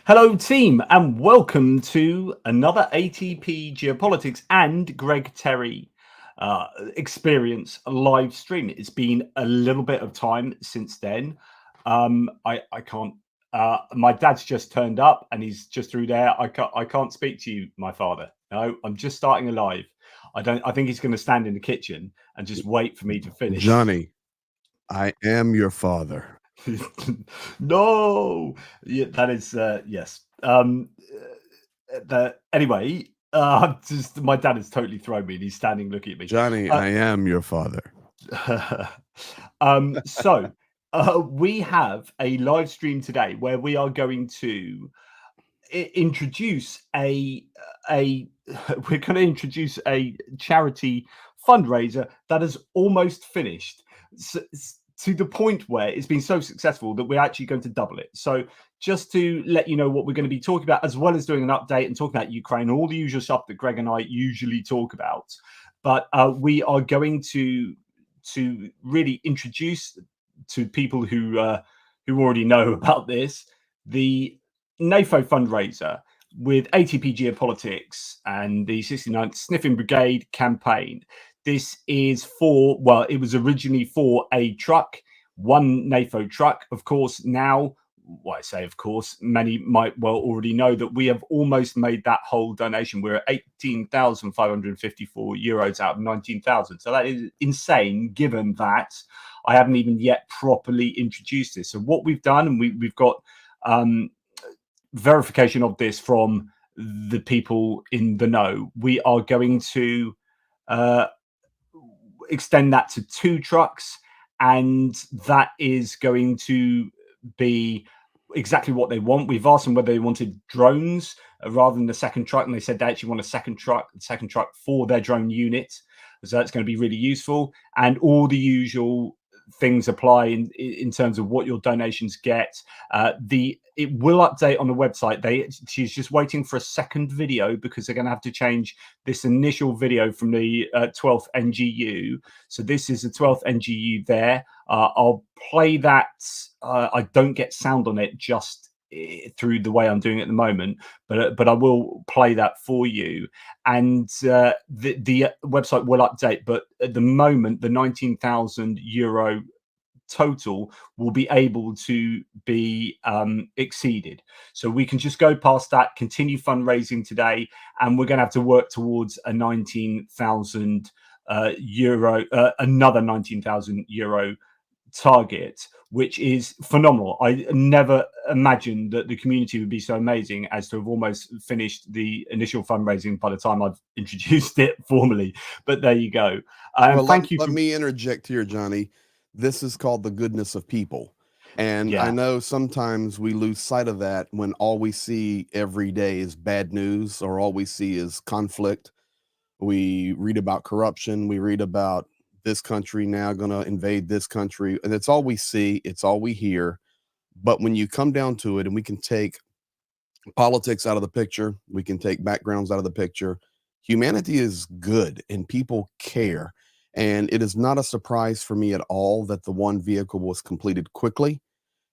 Hello, team, and welcome to another ATP Geopolitics and Greg Terry experience live stream. It's been a little bit of time since then. I can't. My dad's just turned up, and he's just through there. I can't speak to you, my father. No, I'm just starting a live. I think he's going to stand in the kitchen and just wait for me to finish. Johnny, I am your father. No, yeah, that is yes. Anyway, just my dad has totally thrown me, and he's standing looking at me. Johnny, I am your father. So we have a live stream today where we are going to introduce we're going to introduce a charity fundraiser that is almost finished. To the point where it's been so successful that we're actually going to double it. So just to let you know what we're going to be talking about, as well as doing an update and talking about Ukraine, all the usual stuff that Greg and I usually talk about. But we are going to really introduce to people who already know about this, the NAFO fundraiser with ATP Geopolitics and the 69th Sniffing Brigade campaign. This is for, well, it was originally for a truck, one NAFO truck. Of course, now, well, I say of course, many might well already know that we have almost made that whole donation. We're at 18,554 euros out of 19,000. So that is insane, given that I haven't even yet properly introduced this. So what we've done, and we've got verification of this from the people in the know, we are going to extend that to 2 trucks, and that is going to be exactly what they want. We've asked them whether they wanted drones rather than the second truck, and they said they actually want a second truck for their drone unit. So that's going to be really useful, and all the usual things apply in terms of what your donations get. It will update on the website. She's just waiting for a second video because they're going to have to change this initial video from the 12th NGU. So this is the 12th NGU there. I'll play that. I don't get sound on it just through the way I'm doing it at the moment, but I will play that for you. And the website will update, but at the moment, the 19,000 euro total will be able to be exceeded. So we can just go past that, continue fundraising today, and we're going to have to work towards a 19,000 euro, another 19,000 euro target, which is phenomenal. I never imagined that the community would be so amazing as to have almost finished the initial fundraising by the time I've introduced it formally. But there you go. Well, thank you. Let me interject here, Johnny. This is called the goodness of people. And Yeah. I know sometimes we lose sight of that when all we see every day is bad news, or all we see is conflict. We read about corruption. We read about this country now going to invade this country. And it's all we see. It's all we hear. But when you come down to it, and we can take politics out of the picture, we can take backgrounds out of the picture, humanity is good and people care. And it is not a surprise for me at all that the one vehicle was completed quickly,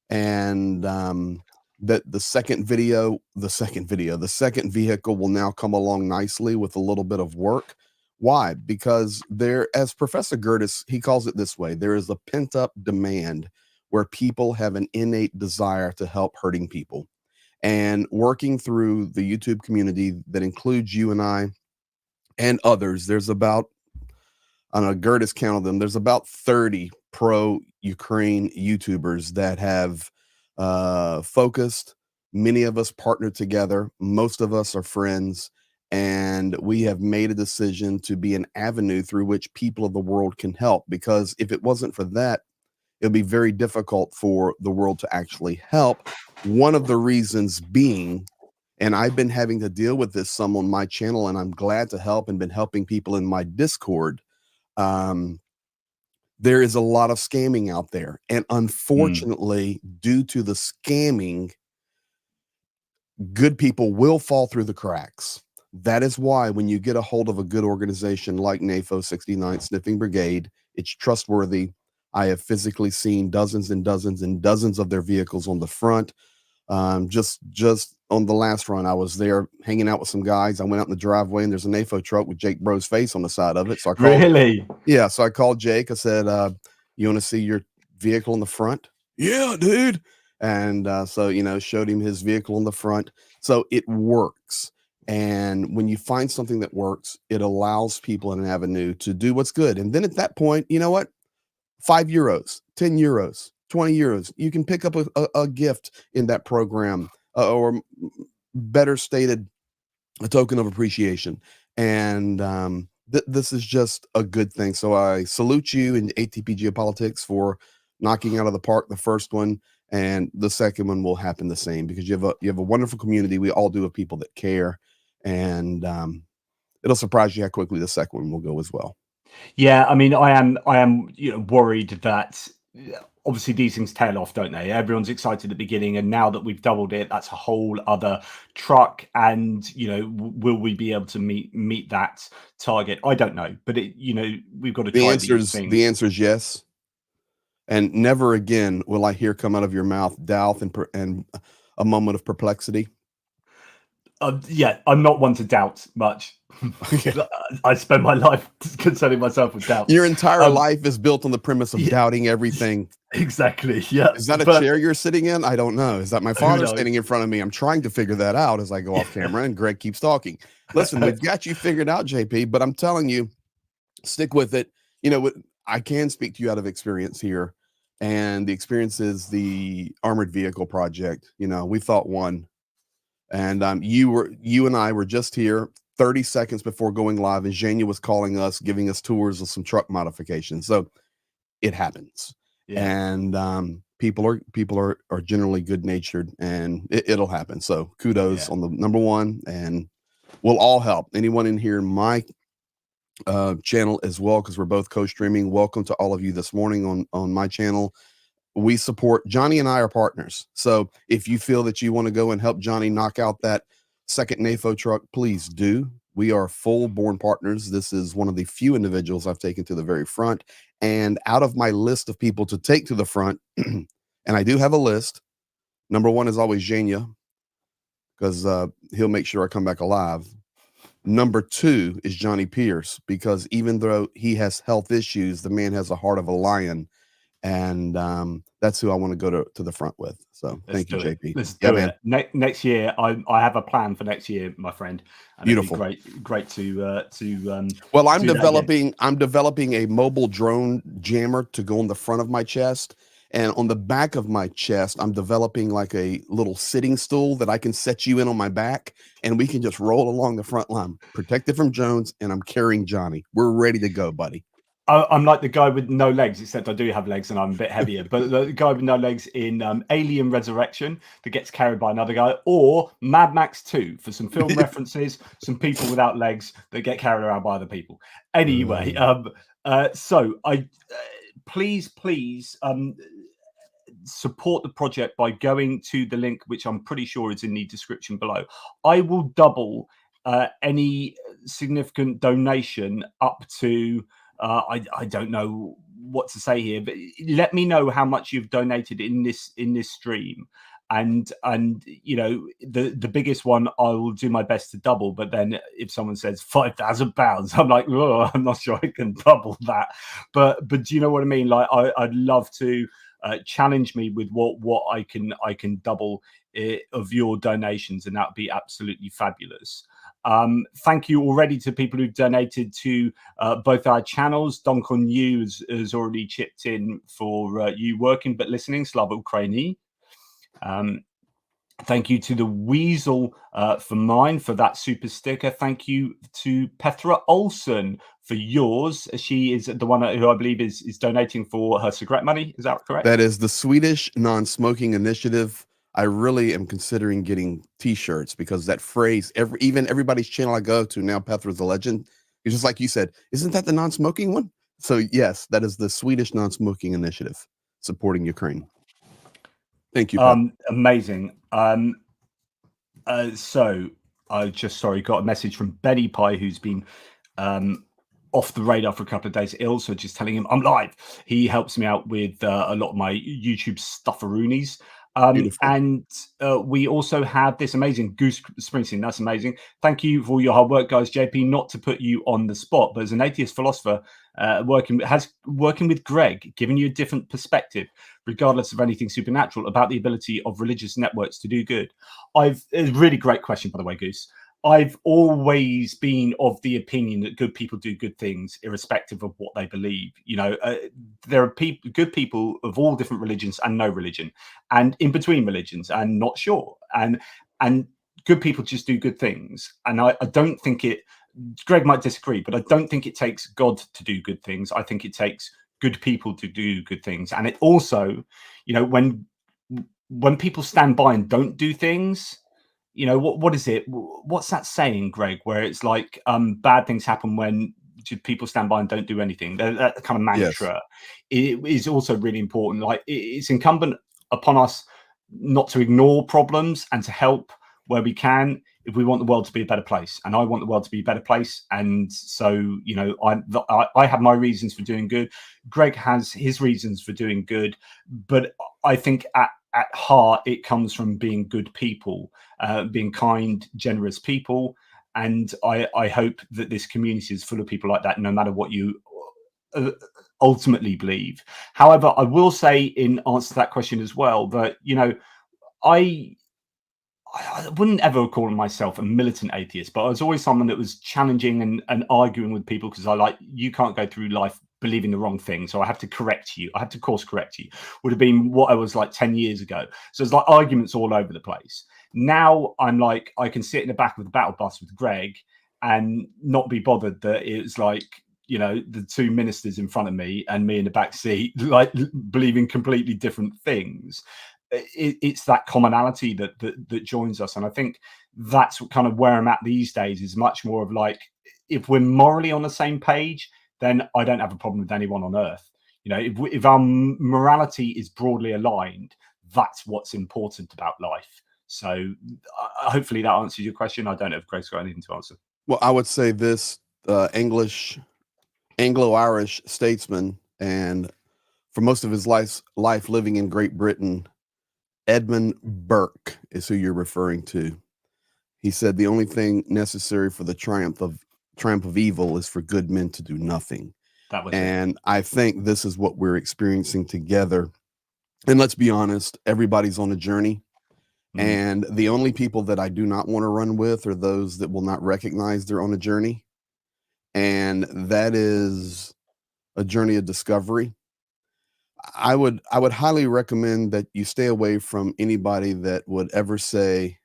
and that the second vehicle will now come along nicely with a little bit of work. Why? Because there, as Professor Gertis, he calls it this way, there is a pent-up demand where people have an innate desire to help hurting people. And working through the YouTube community that includes you and I and others, there's about, I don't know, Gertis counted them, there's about 30 pro-Ukraine YouTubers that have focused. Many of us partnered together. Most of us are friends. And we have made a decision to be an avenue through which people of the world can help. Because if it wasn't for that, it would be very difficult for the world to actually help. One of the reasons being, and I've been having to deal with this some on my channel, and I'm glad to help and been helping people in my Discord. There is a lot of scamming out there. And unfortunately, due to the scamming, good people will fall through the cracks. That is why when you get a hold of a good organization like NAFO 69th Sniffing Brigade, it's trustworthy. I have physically seen dozens and dozens and dozens of their vehicles on the front. Just on the last run, I was there hanging out with some guys. I went out in the driveway and there's an AFO truck with Jake Bro's face on the side of it. So I called. Really? Yeah. So I called Jake. I said, you want to see your vehicle in the front? Yeah, dude. And so, you know, showed him his vehicle in the front. So it works. And when you find something that works, it allows people an avenue to do what's good. And then at that point, you know what? €5, €10, €20. You can pick up a gift in that program, or better stated, a token of appreciation. And this is just a good thing. So I salute you in ATP Geopolitics for knocking out of the park the first one, and the second one will happen the same, because you have a wonderful community. We all do have people that care, and it'll surprise you how quickly the second one will go as well. Yeah, I mean, I am, you know, worried that obviously these things tail off, don't they? Everyone's excited at the beginning, and now that we've doubled it, that's a whole other truck. And you know, will we be able to meet that target? I don't know, but you know, we've got to try these things. The answer is yes. And never again will I hear come out of your mouth doubt and a moment of perplexity. Yeah, I'm not one to doubt much. I spend my life concerning myself with doubt. Your entire life is built on the premise of doubting everything. Exactly. Yeah. Is that a chair you're sitting in? I don't know. Is that my father standing in front of me? I'm trying to figure that out as I go off camera, and Greg keeps talking. Listen, we've got you figured out, JP, but I'm telling you, stick with it. You know, I can speak to you out of experience here, and the experience is the armored vehicle project. You know, we thought one, and you and I were just here 30 seconds before going live, and Zhenya was calling us, giving us tours of some truck modifications. So it happens. Yeah. And people are generally good natured, and it'll happen. So kudos on the number one, and we'll all help. Anyone in here in my channel as well, because we're both co-streaming. Welcome to all of you this morning on my channel. We support. Johnny and I are partners. So if you feel that you want to go and help Johnny knock out that second NAFO truck, please do. We are full-born partners. This is one of the few individuals I've taken to the very front. And out of my list of people to take to the front, and I do have a list, number one is always Zhenya, because he'll make sure I come back alive. Number two is Johnny Pearce, because even though he has health issues, the man has a heart of a lion. And that's who I want to go to the front with. So thank you, JP. Let's do it. Next year, I have a plan for next year, my friend. And beautiful. Great to well, I'm developing a mobile drone jammer to go on the front of my chest, and on the back of my chest, I'm developing like a little sitting stool that I can set you in on my back, and we can just roll along the front line, protected from drones, and I'm carrying Johnny. We're ready to go, buddy. I'm like the guy with no legs, except I do have legs and I'm a bit heavier. But the guy with no legs in Alien Resurrection that gets carried by another guy, or Mad Max 2 for some film references, some people without legs that get carried around by other people. Anyway, so I please support the project by going to the link, which I'm pretty sure is in the description below. I will double any significant donation up to. I don't know what to say here, but let me know how much you've donated in this stream, and you know, the biggest one I will do my best to double. But then if someone says £5,000, I'm like, oh, I'm not sure I can double that. But do you know what I mean? Like I'd love to challenge me with what I can double of your donations, and that would be absolutely fabulous. Thank you already to people who've donated to both our channels. Donkon Yu has already chipped in for you working but listening. Slava Ukraini. Thank you to the Weasel for mine for that super sticker. Thank you to Petra Olsen for yours. She is the one who I believe is donating for her cigarette money. Is that correct? That is the Swedish Non-Smoking Initiative. I really am considering getting T-shirts, because that phrase, even everybody's channel I go to now, Petra's a legend. It's just like you said, isn't that the non-smoking one? So yes, that is the Swedish Non-Smoking Initiative supporting Ukraine. Thank you, Pat. Amazing. So I just got a message from Benny Pie, who's been off the radar for a couple of days ill, so just telling him I'm live. He helps me out with a lot of my YouTube stufferoonies. Beautiful. And we also have this amazing Goose Springsteen. That's amazing. Thank you for all your hard work, guys. JP, not to put you on the spot, but as an atheist philosopher working with Greg, giving you a different perspective, regardless of anything supernatural, about the ability of religious networks to do good. It's a really great question, by the way, Goose. I've always been of the opinion that good people do good things, irrespective of what they believe. There are good people of all different religions and no religion, and in between religions, and not sure. And good people just do good things. And I don't think it. Greg might disagree, but I don't think it takes God to do good things. I think it takes good people to do good things. And it also, when people stand by and don't do things, what is it? What's that saying, Greg? Where it's like bad things happen when people stand by and don't do anything. That kind of mantra is also really important. Like it's incumbent upon us not to ignore problems and to help where we can if we want the world to be a better place. And I want the world to be a better place. And so, I have my reasons for doing good. Greg has his reasons for doing good. But I think at heart, it comes from being good people, being kind, generous people. And I hope that this community is full of people like that, no matter what you ultimately believe. However, I will say in answer to that question as well that, I wouldn't ever call myself a militant atheist, but I was always someone that was challenging and arguing with people because you can't go through life believing the wrong thing. So I have to correct you. I have to course correct you. Would have been what I was like 10 years ago. So it's like arguments all over the place. Now I'm like, I can sit in the back of the battle bus with Greg and not be bothered that it's like, the two ministers in front of me and me in the back seat, like believing completely different things. It's that commonality that joins us. And I think that's kind of where I'm at these days, is much more of like, if we're morally on the same page, then I don't have a problem with anyone on earth. If our morality is broadly aligned, that's what's important about life. So hopefully that answers your question. I don't know if Greg's got anything to answer. Well, I would say this Anglo-Irish statesman, and for most of his life living in Great Britain, Edmund Burke is who you're referring to. He said the only thing necessary for the triumph of evil is for good men to do nothing. And I think this is what we're experiencing together. And let's be honest, everybody's on a journey. And the only people that I do not want to run with are those that will not recognize they're on a journey. And that is a journey of discovery. I would highly recommend that you stay away from anybody that would ever say,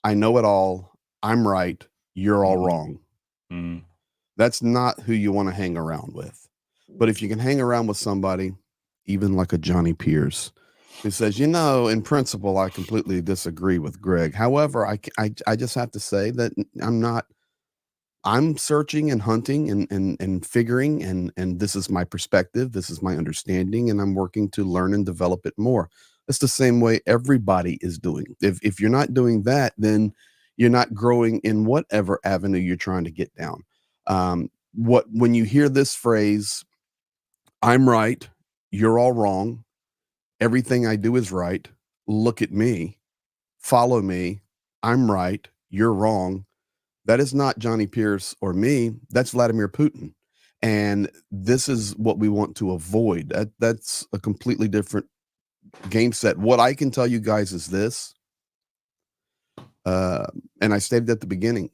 I know it all, I'm right, you're all wrong. That's not who you want to hang around with. But if you can hang around with somebody, even like a Johnny Pearce, who says, in principle, I completely disagree with Greg. However, I just have to say that I'm searching and hunting and figuring, and this is my perspective, this is my understanding, and I'm working to learn and develop it more. It's the same way everybody is doing. If you're not doing that, then you're not growing in whatever avenue you're trying to get down. When you hear this phrase, I'm right, you're all wrong, everything I do is right, look at me, follow me, I'm right, you're wrong. That is not Johnny Pearce or me. That's Vladimir Putin. And this is what we want to avoid. That's a completely different game set. What I can tell you guys is this, and I stated at the beginning,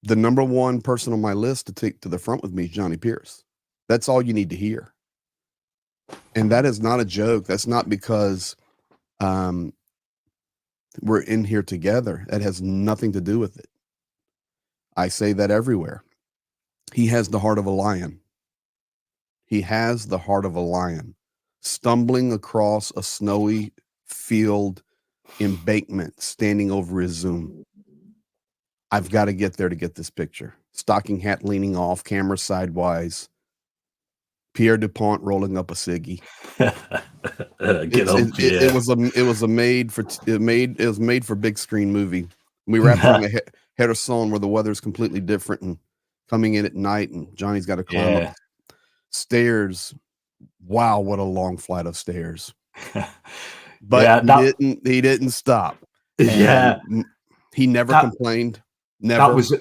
the number one person on my list to take to the front with me is Johnny Pearce. That's all you need to hear. And that is not a joke. That's not because we're in here together. That has nothing to do with it. I say that everywhere. He has the heart of a lion. He has the heart of a lion, stumbling across a snowy field embankment, standing over his Zoom. I've got to get there to get this picture. Stocking hat leaning off, camera sidewise. Pierre DuPont rolling up a ciggy. It was made for big screen movie. We wrapped around a Kherson where the weather's completely different and coming in at night, and Johnny's got to climb up stairs. Wow, what a long flight of stairs. but Yeah, he didn't stop. And yeah, he never that complained. that Never. was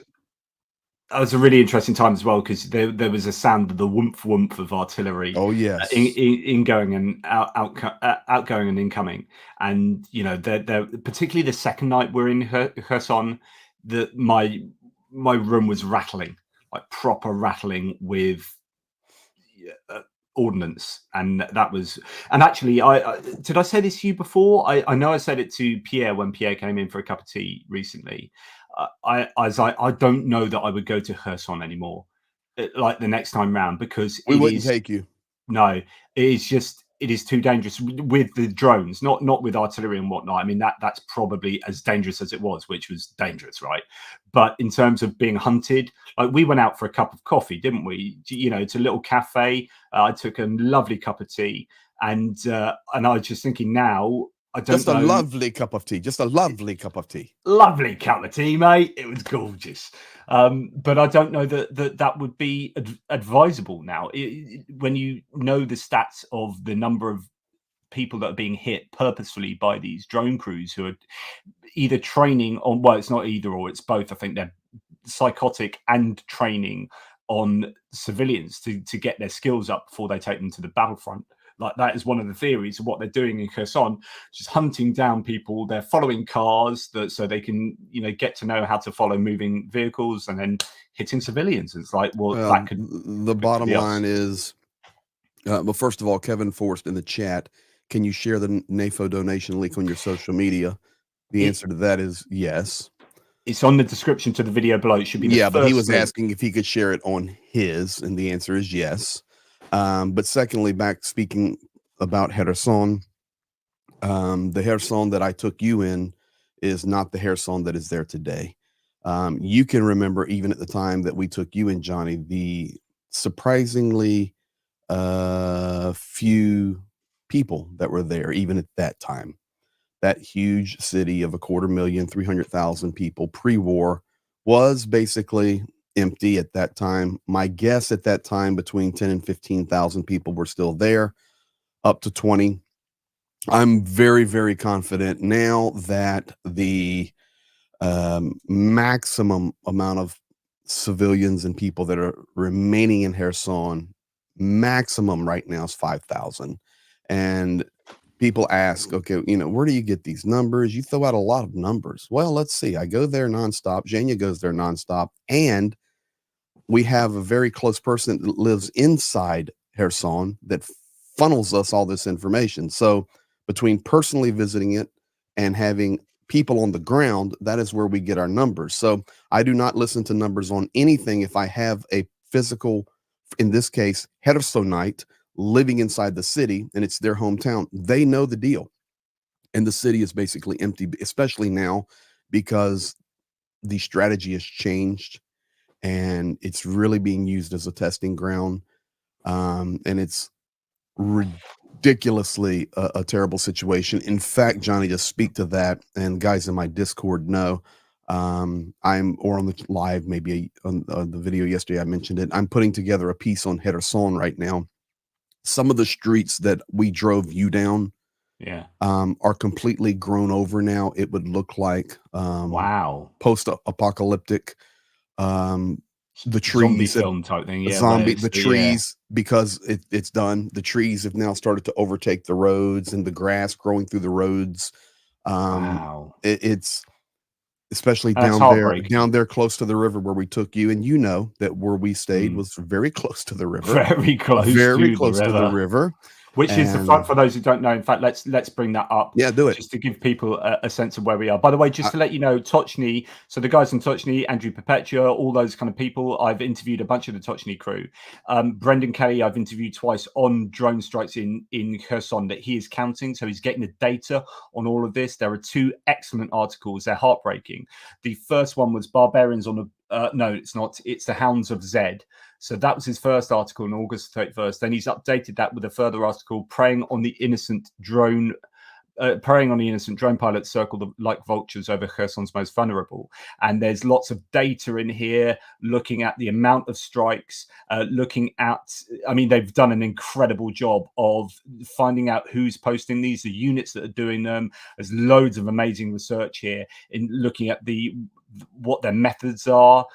that was a really interesting time as well, because there was a sound of the whoomp whoomp of artillery Oh yes. ingoing and outgoing and incoming. And you know, particularly the second night we're in Kherson, my room was rattling, like proper rattling with ordnance. And that was, and actually I did I say this to you before? I know I said it to Pierre when Pierre came in for a cup of tea recently. I was like, I don't know that I would go to Kherson anymore, like the next time round, because We it wouldn't is, take you. no, it is just, it is too dangerous with the drones, not with artillery and whatnot. I mean, that's probably as dangerous as it was, which was dangerous, right? But in terms of being hunted, like we went out for a cup of coffee, didn't we? You know, it's a little cafe. I took a lovely cup of tea, and I was just thinking, now I don't Just a know. lovely cup of tea. Just a lovely cup of tea. Lovely cup of tea, mate. It was gorgeous. But I don't know that would be advisable now. When you know the stats of the number of people that are being hit purposefully by these drone crews, who are either training on, well, it's not either or, it's both. I think they're psychotic and training on civilians to get their skills up before they take them to the battlefront. Like, that is one of the theories of what they're doing in Kherson, just hunting down people. They're following cars so they can, you know, get to know how to follow moving vehicles, and then hitting civilians. It's like, well, Well, that could the could bottom be us. line is, well, first of all, Kevin Forrest in the chat, can you share the NAFO donation link on your social media? The answer to that is yes. It's on the description to the video below. It should be the Yeah, but he first was link. asking if he could share it on his, and the answer is yes. But secondly, back speaking about Kherson, the Kherson that I took you in is not the Kherson that is there today. You can remember, even at the time that we took you in, Johnny, the surprisingly few people that were there, even at that time. That huge city of 250,000, 300,000 people pre-war was basically empty at that time. My guess at that time, between 10 and 15,000 people were still there, up to 20. I'm very, very confident now that the maximum amount of civilians and people that are remaining in Kherson, maximum right now is 5,000. And people ask, okay, you know, where do you get these numbers? You throw out a lot of numbers. Well, let's see. I go there nonstop. Zhenya goes there nonstop. And we have a very close person that lives inside Kherson that funnels us all this information. So between personally visiting it and having people on the ground, that is where we get our numbers. So I do not listen to numbers on anything if I have a physical, in this case, Khersonite living inside the city and it's their hometown. They know the deal. And the city is basically empty, especially now because the strategy has changed and it's really being used as a testing ground. And it's ridiculously a terrible situation. In fact, Johnny, to speak to that, and guys in my Discord know, I'm, or on the live, maybe on the video yesterday, I mentioned it. I'm putting together a piece on Kherson right now. Some of the streets that we drove you down, are completely grown over now. It would look like Wow, post-apocalyptic. The zombie trees, film type thing. Yeah, where zombie, it's the trees, because it's done. The trees have now started to overtake the roads and the grass growing through the roads. wow, It's especially that's down heartbreaking. there close to the river where we took you, and you know that where we stayed Mm. was very close to the river, Very close very to the close to the river. river. Which is the front, And for those who don't know. In fact, let's bring that up yeah, do it. just to give people a sense of where we are. By the way, just to let you know, Tochny, so the guys in Tochny, Andrew Perpetua, all those kind of people, I've interviewed a bunch of the Tochny crew. Brendan Kelly, I've interviewed twice on drone strikes in Kherson that he is counting. So he's getting the data on all of this. There are two excellent articles. They're heartbreaking. The first one was Barbarians on a, no, it's not. It's the Hounds of Zed. So that was his first article on August 31st. Then he's updated that with a further article, Preying on the Innocent Drone preying on the innocent. Drone pilots circle like vultures over Kherson's most vulnerable. And there's lots of data in here looking at the amount of strikes, looking at, I mean, they've done an incredible job of finding out who's posting these, the units that are doing them. There's loads of amazing research here in looking at what their methods are,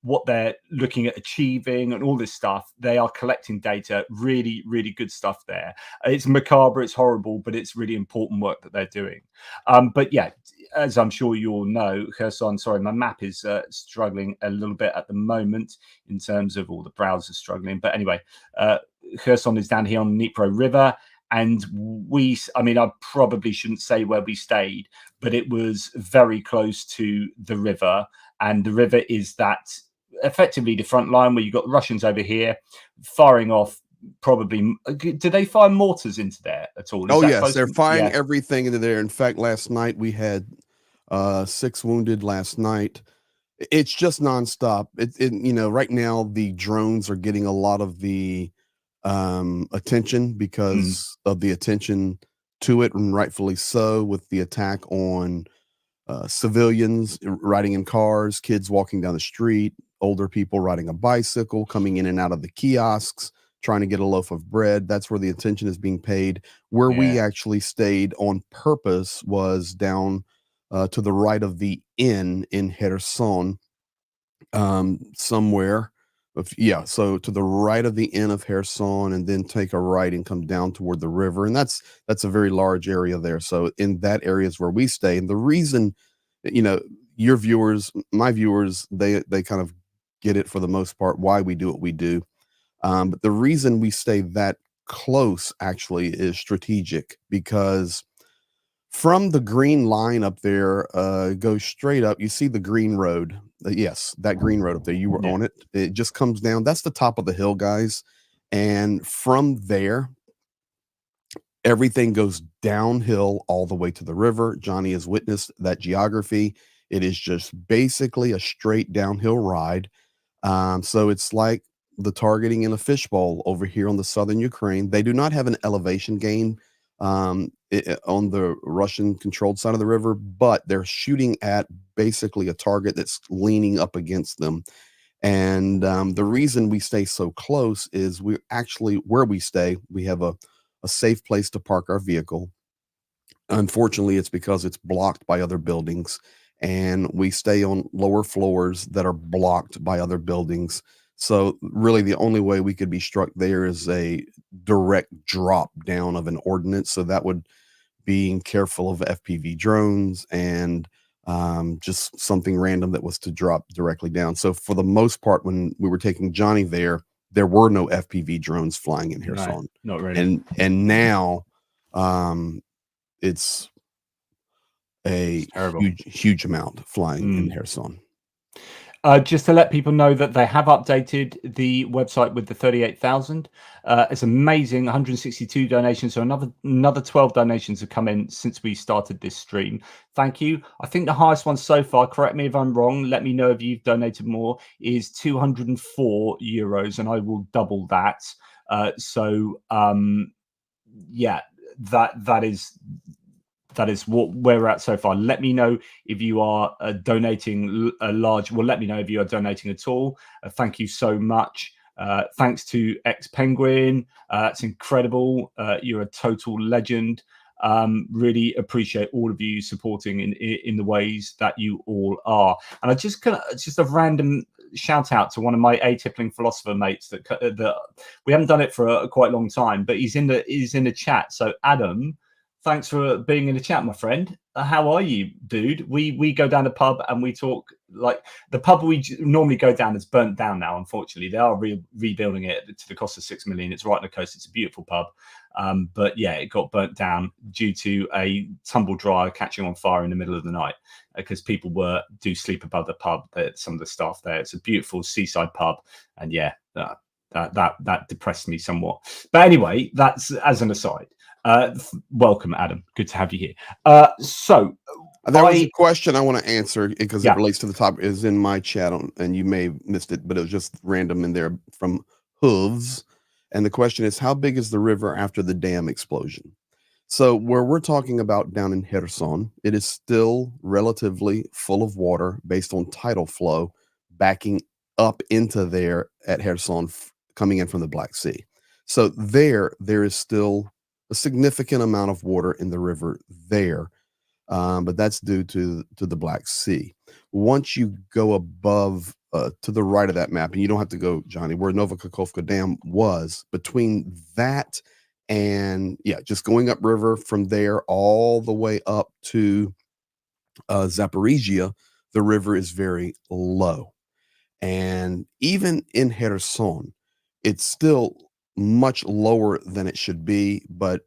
what they're looking at achieving, and all this stuff. They are collecting data. Really, really good stuff there. It's macabre, it's horrible, but it's really important work that they're doing. But yeah, as I'm sure you all know, Kherson, sorry, my map is struggling a little bit at the moment in terms of all the browsers struggling. But anyway, Kherson is down here on the Dnipro River. And I mean, I probably shouldn't say where we stayed, but it was very close to the river. And the river is that effectively the front line where you've got the Russians over here firing off probably. Do they fire mortars into there at all? Oh, yes, they're firing everything into there. In fact, last night we had 6 wounded last night. It's just nonstop. Right now the drones are getting a lot of the attention because of the attention to it, and rightfully so, with the attack on civilians riding in cars, kids walking down the street, older people riding a bicycle, coming in and out of the kiosks, trying to get a loaf of bread. That's where the attention is being paid. Where we actually stayed on purpose was down to the right of the inn in Kherson, somewhere. So to the right of the inn of Kherson, and then take a right and come down toward the river. And that's a very large area there. So in that area is where we stay. And the reason, your viewers, my viewers, they kind of get it for the most part why we do what we do. But the reason we stay that close actually is strategic, because from the green line up there, go straight up. You see the green road. Yes, that green road up there. You were on it. It just comes down. That's the top of the hill, guys. And from there, everything goes downhill all the way to the river. Johnny has witnessed that geography. It is just basically a straight downhill ride. So it's like the targeting in a fishbowl over here on the southern Ukraine. They do not have an elevation gain on the Russian controlled side of the river, but they're shooting at basically a target that's leaning up against them. And the reason we stay so close is we're actually, where we stay, we have a safe place to park our vehicle. Unfortunately, it's because it's blocked by other buildings, and we stay on lower floors that are blocked by other buildings. So really the only way we could be struck there is a direct drop down of an ordnance. So that would being careful of FPV drones and just something random that was to drop directly down. So for the most part, when we were taking Johnny there were no FPV drones flying in Kherson. No, not really. And now it's a huge amount flying in Kherson. Just to let people know that they have updated the website with the 38,000. It's amazing, 162 donations. So another 12 donations have come in since we started this stream. Thank you. I think the highest one so far, correct me if I'm wrong, let me know if you've donated more, is 204 euros, and I will double that. Yeah, that is what we're at so far. Let me know if you are donating a large. Well, let me know if you are donating at all. Thank you so much. Thanks to X Penguin. It's incredible. You're a total legend. Really appreciate all of you supporting in the ways that you all are. And I just a random shout out to one of my atypical philosopher mates that we haven't done it for a quite long time, but he's in the chat. So Adam, thanks for being in the chat, my friend. How are you, dude? We go down the pub and we talk. Like, the pub we normally go down is burnt down now, unfortunately. They are rebuilding it to the cost of 6 million. It's right on the coast. It's a beautiful pub. But yeah, it got burnt down due to a tumble dryer catching on fire in the middle of the night, because people do sleep above the pub. Some of the staff there. It's a beautiful seaside pub. And yeah, that depressed me somewhat. But anyway, that's as an aside. Welcome, Adam. Good to have you here. So there was a question I want to answer because it relates to the topic. Is in my chat, and you may have missed it, but it was just random in there from Hooves. And the question is, how big is the river after the dam explosion? So where we're talking about down in Kherson, it is still relatively full of water based on tidal flow backing up into there at Kherson, coming in from the Black Sea. So there is still a significant amount of water in the river there, but that's due to the Black Sea. Once you go above to the right of that map, and you don't have to go, Johnny, where Novokakhovka Dam was, between that and yeah, just going upriver from there all the way up to Zaporizhia, the river is very low. And even in Kherson, it's still much lower than it should be, but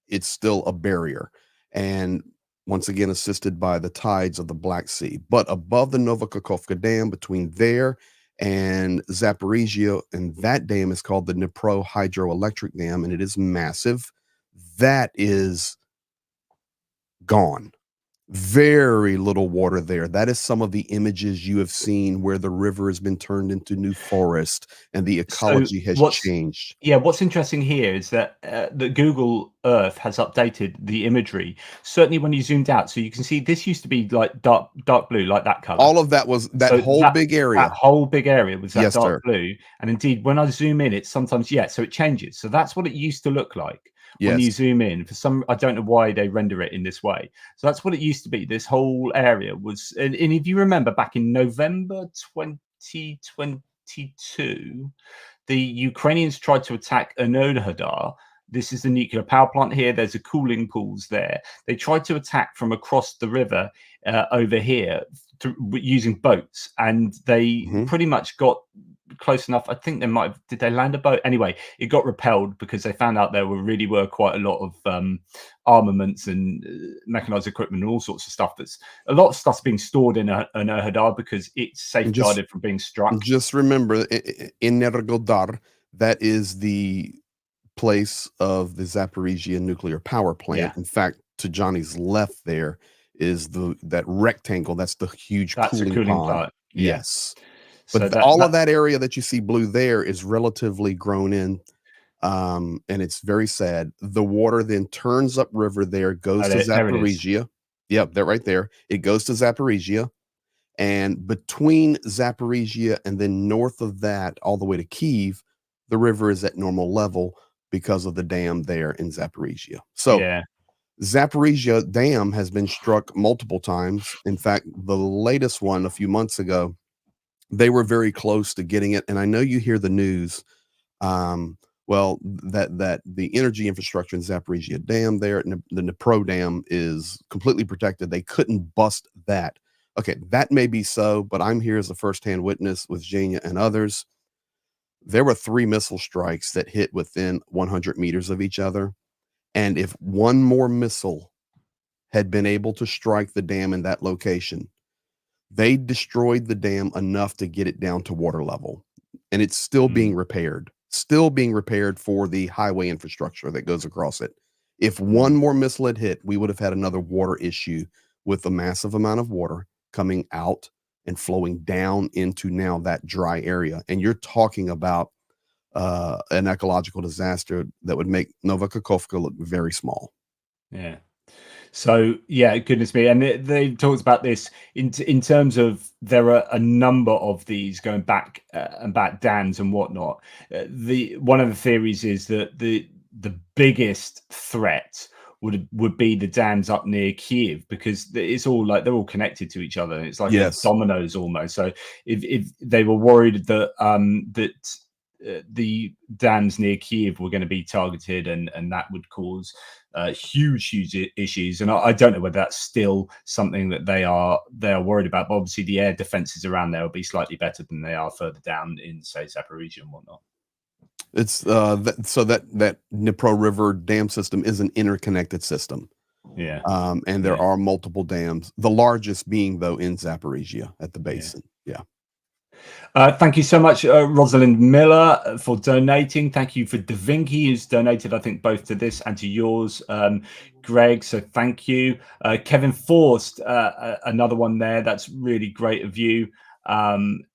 it's still a barrier. And once again, assisted by the tides of the Black Sea. But above the Novokakhovka Dam, between there and Zaporizhia, and that dam is called the Dnipro Hydroelectric Dam, and it is massive. That is gone. Very little water there. That is some of the images you have seen where the river has been turned into new forest and the So ecology has what's changed. yeah, what's interesting here is that that Google Earth has updated the imagery. Certainly, when you zoomed out, so you can see this used to be like dark blue, like that color. All of that was that So whole big that area. whole big area was that Yes, dark sir. blue, and indeed, when I zoom in, it's sometimes so it changes. So that's what it used to look like when you Yes. zoom in. For some, I don't know why they render it in this way. So that's what it used to be. This whole area was, and if you remember, back in November 2022, the Ukrainians tried to attack Enerhodar. This is the nuclear power plant here. There's a cooling pools there. They tried to attack from across the river over here using boats, and they Mhm. pretty much got close enough. I think they might have, did they land a boat? Anyway, it got repelled because they found out there really were quite a lot of armaments and mechanized equipment and all sorts of stuff. That's a lot of stuff's being stored in an Hadar because it's And just safeguarded from being struck. just remember, in Nergodar, that is the place of the Zaporizhia nuclear power Yeah, plant. In fact, to Johnny's left there is that rectangle. That's the huge that's a cooling cooling pond. plant. Yeah. Yes. But So all of that that area that you see blue there is relatively grown in, and it's very sad. The water then turns upriver there, goes to there it is. Zaporizhia. Yep, that right there. It goes to Zaporizhia, and between Zaporizhia and then north of that, all the way to Kiev, the river is at normal level because of the dam there in Zaporizhia. So Yeah. Zaporizhia Dam has been struck multiple times. In fact, the latest one a few months ago, they were very close to getting it. And I know you hear the news. Well, that the energy infrastructure in Zaporizhia Dam there, and the Dnipro Dam is completely protected. They couldn't bust that. Okay, that may be so, but I'm here as a firsthand witness with Jania and others. There were 3 missile strikes that hit within 100 meters of each other. And if one more missile had been able to strike the dam in that location, they destroyed the dam enough to get it down to water level, and it's Mm, still being repaired for the highway infrastructure that goes across it. If one mm. more missile had hit, we would have had another water issue with a massive amount of water coming out and flowing down into now that dry area. And you're talking about an ecological disaster that would make Novokakhovka look very small. Yeah. So yeah, goodness me, and they talked about this in terms of there are a number of these going back and back dams and whatnot. The one of the theories is that the biggest threat would be the dams up near Kiev because it's all like they're all connected to each other. It's like a Yes. dominoes almost. So if they were worried that the dams near Kiev were going to be targeted and that would cause huge issues. And I don't know whether that's still something that they are worried about. But obviously, the air defenses around there will be slightly better than they are further down in, say, Zaporizhia and whatnot. It's so that Dnipro River dam system is an interconnected system. Yeah, And there yeah, are multiple dams, the largest being though in Zaporizhia at the yeah. basin. Yeah. Thank you so much, Rosalind Miller, for donating. Thank you for Da Vinci, who's donated, I think, both to this and to yours, Greg. So thank you. Kevin Forst, another one there. That's really great of you. And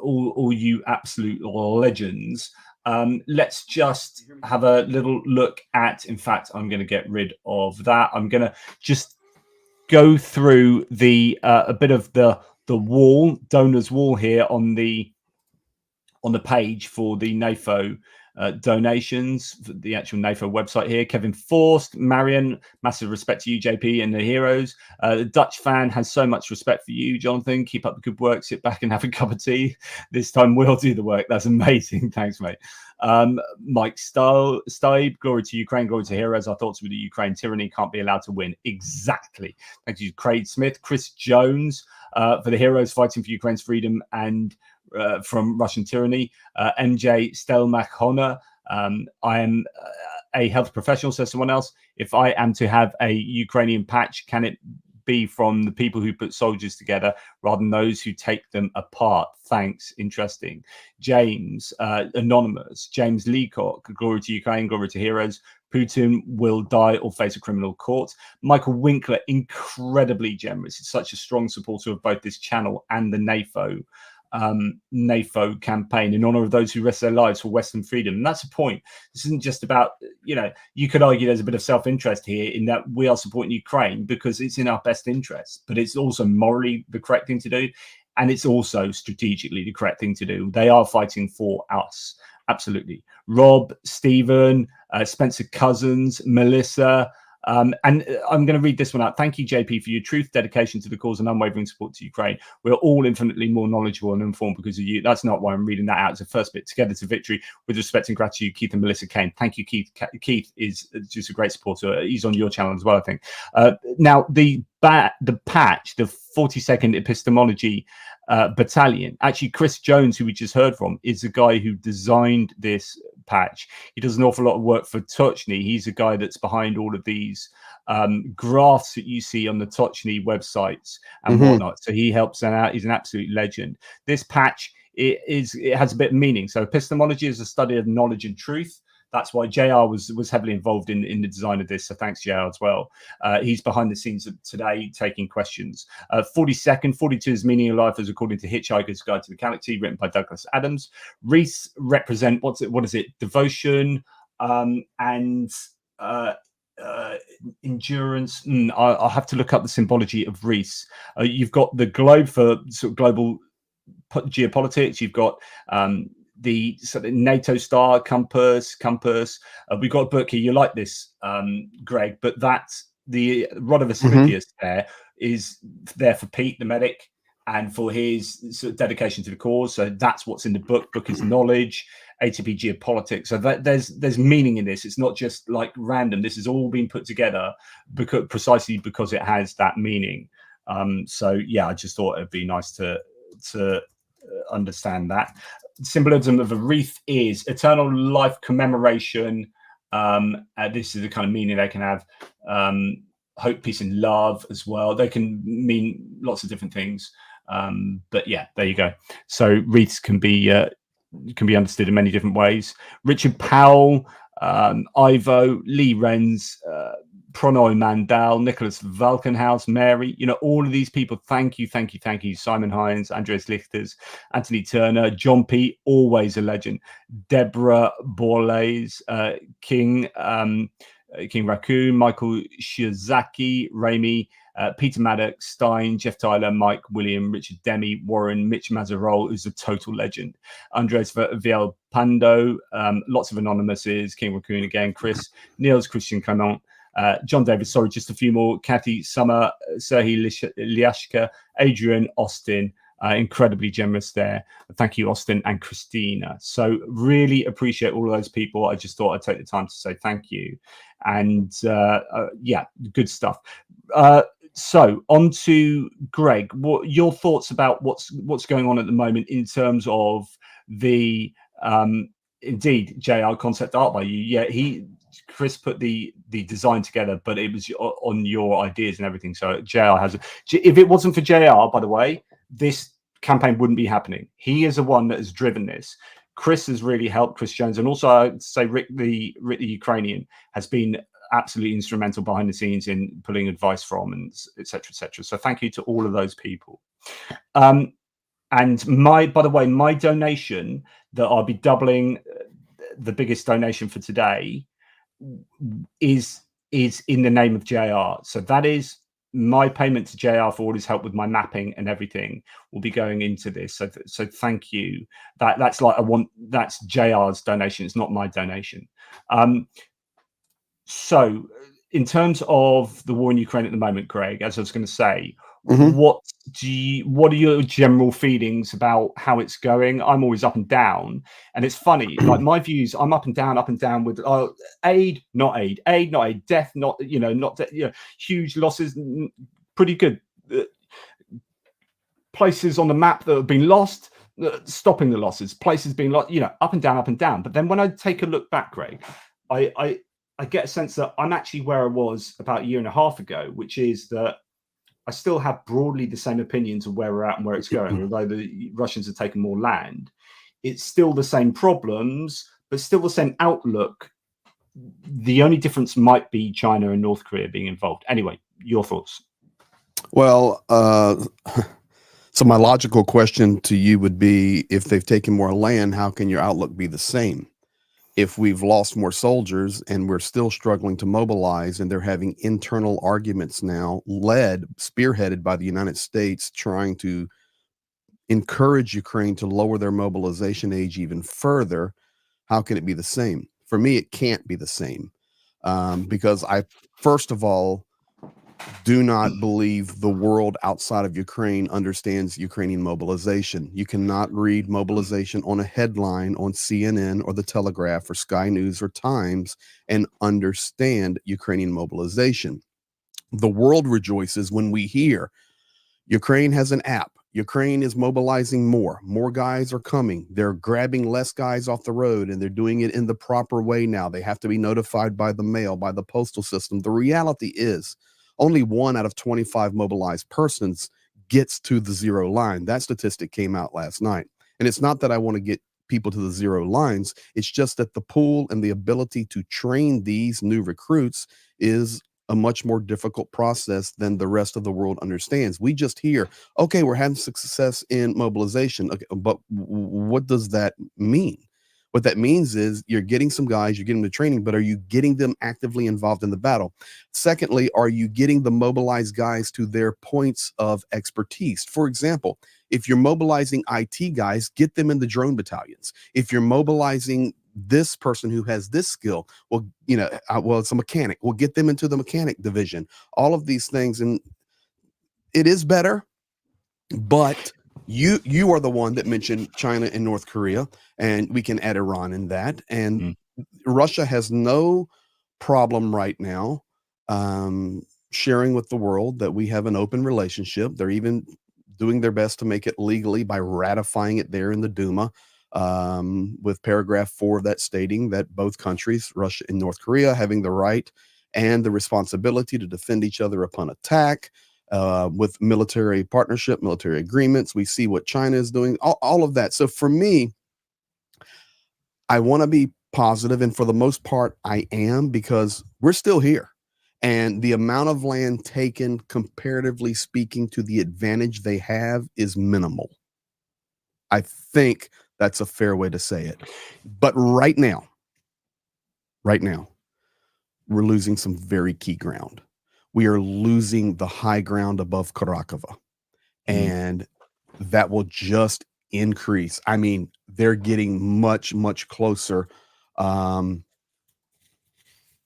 all you absolute legends. Let's just have a little look at, in fact, I'm going to get rid of that. I'm going to just go through the a bit of the wall, donors wall here on the page for the NAFO donations, the actual NAFO website here. Kevin Forst, Marion, massive respect to you, JP, and the heroes. The Dutch fan has so much respect for you, Jonathan. Keep up the good work. Sit back and have a cup of tea. This time we'll do the work. That's amazing. Thanks, mate. Mike Stibe, glory to Ukraine, glory to heroes. Our thoughts with the Ukraine tyranny can't be allowed to win. Exactly. Thank you, Craig Smith. Chris Jones, for the heroes fighting for Ukraine's freedom and from Russian tyranny. MJ Stelmach Honor. I am a health professional, says someone else. If I am to have a Ukrainian patch, can it be from the people who put soldiers together rather than those who take them apart? Thanks. Interesting. James, anonymous. James Leacock, glory to Ukraine, glory to heroes. Putin will die or face a criminal court. Michael Winkler, incredibly generous. He's such a strong supporter of both this channel and the NAFO campaign in honor of those who risk their lives for Western freedom. And that's the point. This isn't just about, you could argue there's a bit of self-interest here in that we are supporting Ukraine because it's in our best interest, but it's also morally the correct thing to do. And it's also strategically the correct thing to do. They are fighting for us. Absolutely. Rob, Stephen, Spencer Cousins, Melissa, and I'm going to read this one out. Thank you, JP, for your truth, dedication to the cause, and unwavering support to Ukraine. We're all infinitely more knowledgeable and informed because of you. That's not why I'm reading that out. It's the first bit. Together to victory. With respect and gratitude, Keith and Melissa Kane. Thank you, Keith. Keith is just a great supporter. He's on your channel as well, I think. Now, the patch, the 42nd Epistemology Battalion. Actually, Chris Jones, who we just heard from, is the guy who designed this patch. He does an awful lot of work for Tochny. He's a guy that's behind all of these graphs that you see on the Tochny websites and whatnot. So he helps them out. He's an absolute legend. This patch, it has a bit of meaning. So epistemology is a study of knowledge and truth. That's why JR was heavily involved in the design of this. So thanks, JR, as well. He's behind the scenes today taking questions. 42nd, 42 is Meaning of Life as according to Hitchhiker's Guide to the Galaxy, written by Douglas Adams. Reese represent, what is it? Devotion and endurance. I'll have to look up the symbology of Reese. You've got the globe for sort of global geopolitics. You've got the sort of NATO star compass. We've got a book here. You like this, Greg? But that's the rod of Asclepius. There is there for Pete, the medic, and for his sort of dedication to the cause. So that's what's in the book. Book is knowledge. ATP Geopolitics. So there's meaning in this. It's not just like random. This has all been put together precisely because it has that meaning. So yeah, I just thought it'd be nice to understand that. Symbolism of a wreath is eternal life commemoration. This is the kind of meaning they can have. Hope, peace, and love as well. They can mean lots of different things. But yeah, there you go. So wreaths can be understood in many different ways. Richard Powell, Ivo, Lee Renz, Pronoy Mandel, Nicholas Valkenhaus, Mary, all of these people. Thank you. Simon Hines, Andreas Lichters, Anthony Turner, John P, always a legend. Deborah Borlays, King Raccoon, Michael Shiozaki, Ramey, Peter Maddox, Stein, Jeff Tyler, Mike, William, Richard Demi, Warren, Mitch Mazarol, who's a total legend. Andres Viel Pando, lots of anonymouses, King Raccoon again, Chris, Niels Christian Clement, John Davis, sorry, just a few more. Kathy Summer, Serhii Liashka, Adrian, Austin, incredibly generous there. Thank you, Austin and Christina. So really appreciate all of those people. I just thought I'd take the time to say thank you. And yeah, good stuff. So on to Greg. What your thoughts about what's going on at the moment in terms of the indeed JR concept art by you? Yeah, Chris put the design together, but it was on your ideas and everything. So JR has. If it wasn't for JR, by the way, this campaign wouldn't be happening. He is the one that has driven this. Chris has really helped, Chris Jones, and also I'd say Rick the Ukrainian has been absolutely instrumental behind the scenes in pulling advice from, and etc. So thank you to all of those people. And by the way, my donation that I'll be doubling the biggest donation for today is in the name of JR. So that is my payment to JR for all his help with my mapping and everything will be going into this. So thank you. That's like that's JR's donation. It's not my donation. So in terms of the war in Ukraine at the moment, Greg, as I was going to say, what are your general feelings about how it's going? I'm always up and down, and it's funny. Like my views, I'm up and down with aid, not aid, death, not huge losses, pretty good places on the map that have been lost, stopping the losses, places being lost, up and down. But then when I take a look back, Greg, I get a sense that I'm actually where I was about a year and a half ago, which is that I still have broadly the same opinions of where we're at and where it's going. Although the Russians have taken more land, it's still the same problems, but still the same outlook. The only difference might be China and North Korea being involved. Anyway, your thoughts? Well, so my logical question to you would be, if they've taken more land, how can your outlook be the same? If we've lost more soldiers and we're still struggling to mobilize, and they're having internal arguments now, spearheaded by the United States, trying to encourage Ukraine to lower their mobilization age even further, how can it be the same? For me, it can't be the same, because I, first of all, do not believe the world outside of Ukraine understands Ukrainian mobilization. You cannot read mobilization on a headline on CNN or the Telegraph or Sky News or Times and understand Ukrainian mobilization. The world rejoices when we hear Ukraine has an app. Ukraine is mobilizing more. More guys are coming. They're grabbing less guys off the road, and they're doing it in the proper way now. They have to be notified by the mail, by the postal system. The reality is only 1 out of 25 mobilized persons gets to the zero line. That statistic came out last night. And it's not that I want to get people to the zero lines. It's just that the pool and the ability to train these new recruits is a much more difficult process than the rest of the world understands. We just hear, okay, we're having success in mobilization. Okay, but what does that mean? What that means is you're getting some guys, you're getting the training, but are you getting them actively involved in the battle? Secondly, are you getting the mobilized guys to their points of expertise? For example, if you're mobilizing IT guys, get them in the drone battalions. If you're mobilizing this person who has this skill, well, it's a mechanic, we'll get them into the mechanic division. All of these things, and it is better, but you are the one that mentioned China and North Korea, and we can add Iran in that. And Russia has no problem right now sharing with the world that we have an open relationship. They're even doing their best to make it legally by ratifying it there in the Duma, with paragraph 4 of that stating that both countries, Russia and North Korea, having the right and the responsibility to defend each other upon attack. With military partnership, military agreements. We see what China is doing, all of that. So for me, I want to be positive, and for the most part, I am, because we're still here. And the amount of land taken, comparatively speaking, to the advantage they have is minimal. I think that's a fair way to say it. But right now, we're losing some very key ground. We are losing the high ground above Karakova, and that will just increase. I mean, they're getting much, much closer in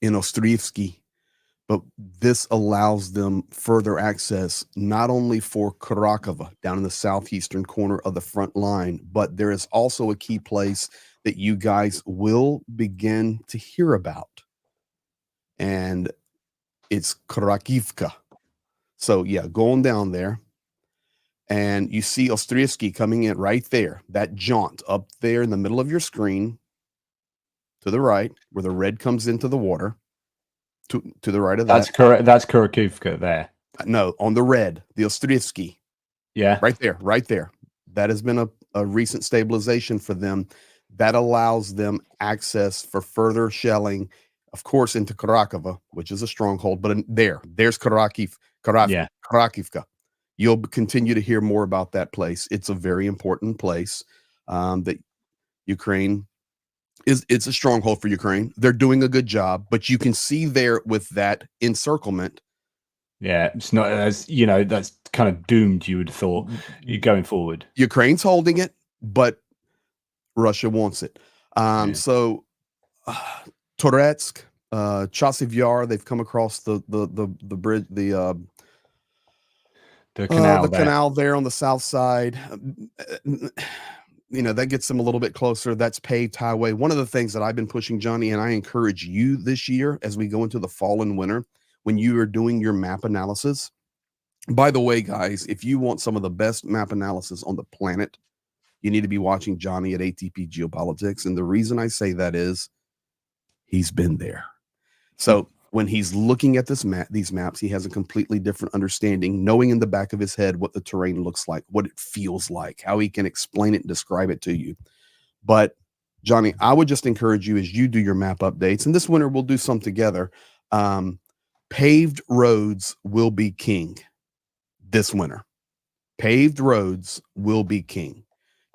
Ostrivsky, but this allows them further access, not only for Karakova down in the southeastern corner of the front line, but there is also a key place that you guys will begin to hear about, and it's Krakivka. So yeah, going down there, and you see Ostrivsky coming in right there, that jaunt up there in the middle of your screen to the right, where the red comes into the water, to the right of that. That's correct. That's Kurakivka there. No, on the red, the Ostrivsky. Yeah. Right there. That has been a recent stabilization for them. That allows them access for further shelling, of course, into Karakova, which is a stronghold, but there's Karakivka. You'll continue to hear more about that place. It's a very important place that Ukraine it's a stronghold for Ukraine. They're doing a good job, but you can see there with that encirclement. Yeah, it's not as, you know, that's kind of doomed, you would have thought, going forward. Ukraine's holding it, but Russia wants it. Yeah. So Toretsk, Chasiv Yar, they've come across the bridge, the canal canal there on the south side. You know, that gets them a little bit closer. That's paved highway. One of the things that I've been pushing, Johnny, and I encourage you this year as we go into the fall and winter, when you are doing your map analysis. By the way, guys, if you want some of the best map analysis on the planet, you need to be watching Johnny at ATP Geopolitics. And the reason I say that is he's been there. So when he's looking at these maps, he has a completely different understanding, knowing in the back of his head what the terrain looks like, what it feels like, how he can explain it and describe it to you. But Johnny, I would just encourage you as you do your map updates, and this winter we'll do some together. Paved roads will be king this winter. Paved roads will be king.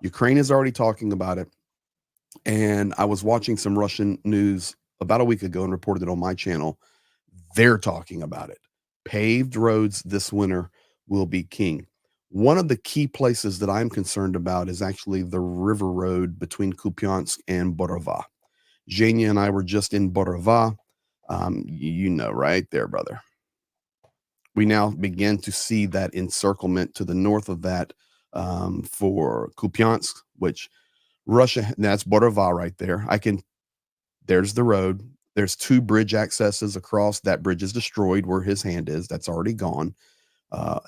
Ukraine is already talking about it. And I was watching some Russian news about a week ago and reported it on my channel. They're talking about it. Paved roads this winter will be king. One of the key places that I'm concerned about is actually the river road between Kupiansk and Borova. Zhenya and I were just in Borova. You know, right there, brother. We now begin to see that encirclement to the north of that for Kupiansk, which Russia, that's Borova right there. There's the road. There's 2 bridge accesses across. That bridge is destroyed where his hand is. That's already gone.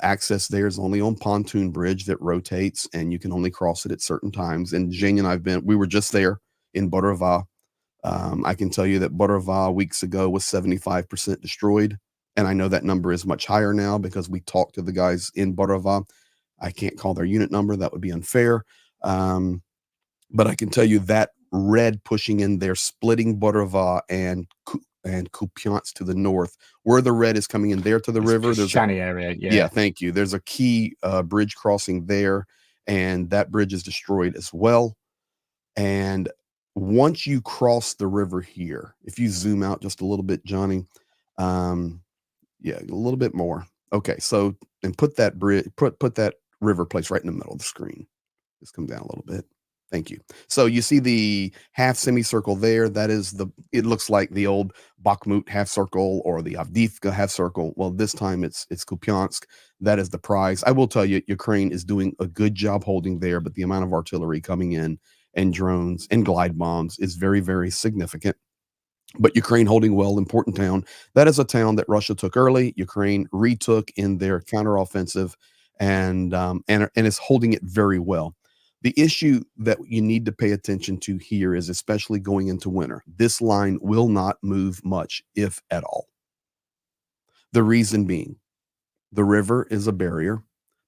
Access there is only on pontoon bridge that rotates, and you can only cross it at certain times. And Jane and we were just there in Borova. I can tell you that Borova weeks ago was 75% destroyed. And I know that number is much higher now because we talked to the guys in Borova. I can't call their unit number. That would be unfair. But I can tell you that red pushing in there, splitting Borova and Kupiansk to the north, where the red is coming in there to the river. There's Shani area. Yeah, thank you. There's a key bridge crossing there, and that bridge is destroyed as well. And once you cross the river here, if you zoom out just a little bit, Johnny, yeah, a little bit more. Okay, so and put that bridge, put that river place right in the middle of the screen. Just come down a little bit. Thank you. So you see the half semicircle there. That is it looks like the old Bakhmut half circle or the Avdiivka half circle. Well, this time it's Kupiansk. That is the prize. I will tell you, Ukraine is doing a good job holding there, but the amount of artillery coming in and drones and glide bombs is very, very significant. But Ukraine holding well, important town. That is a town that Russia took early. Ukraine retook in their counteroffensive and is holding it very well. The issue that you need to pay attention to here is, especially going into winter, this line will not move much, if at all. The reason being, the river is a barrier.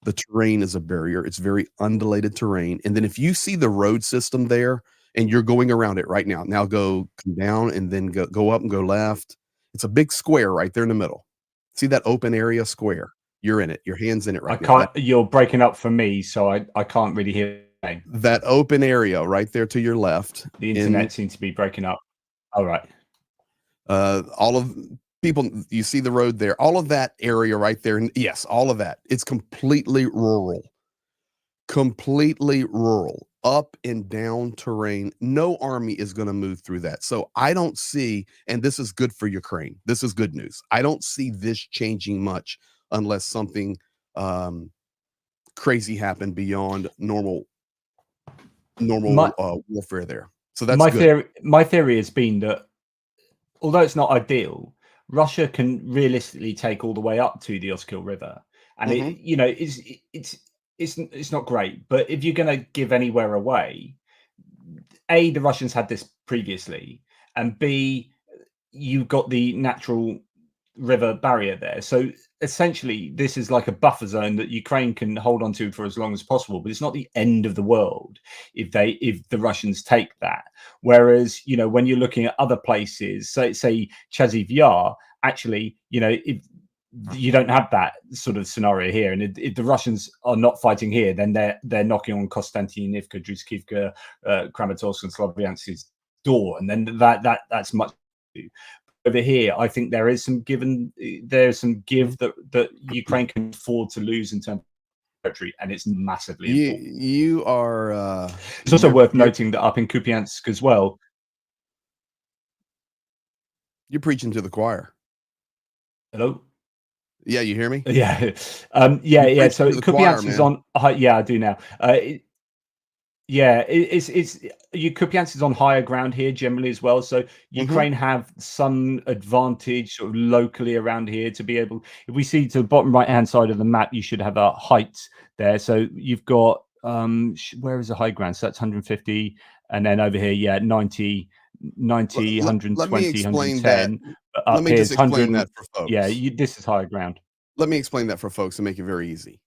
The terrain is a barrier. It's very undulated terrain. And then if you see the road system there and you're going around it right now, come down and then go up and go left. It's a big square right there in the middle. See that open area square? You're in it. Your hand's in it right now. You're breaking up for me, so I can't really hear. That open area right there to your left. The internet seems to be breaking up. All right. All of people, you see the road there, all of that area right there. And yes, all of that. It's completely rural, up and down terrain. No army is going to move through that. So I don't see, and this is good for Ukraine. This is good news. I don't see this changing much unless something crazy happened beyond normal warfare there. So that's good. My theory has been that although it's not ideal, Russia can realistically take all the way up to the Oskil River, and it's not great. But if you're going to give anywhere away, A, the Russians had this previously, and B, you've got the natural river barrier there. So essentially, this is like a buffer zone that Ukraine can hold on to for as long as possible. But it's not the end of the world if the Russians take that. Whereas, when you're looking at other places, say Chasiv Yar, actually, if you don't have that sort of scenario here, and if the Russians are not fighting here, then they're knocking on Konstantin, Druzhkivka, Kramatorsk, and Slovyansk door, and then that's much. Over here, I think there is some give that Ukraine can afford to lose in terms of territory, and it's massively important. You are. It's also worth noting that up in Kupiansk as well. You're preaching to the choir. Hello. Yeah, you hear me? Yeah, yeah. So Kupiansk is on. Yeah, I do now. Yeah, it's Kupiansk is on higher ground here generally as well. So Ukraine have some advantage sort of locally around here to be able. If we see to the bottom right hand side of the map, you should have a height there. So you've got where is the high ground? So that's 150, and then over here, yeah, 90, 120, let me explain 110. That. Let me just explain that for folks. Yeah, this is higher ground. Let me explain that for folks and make it very easy.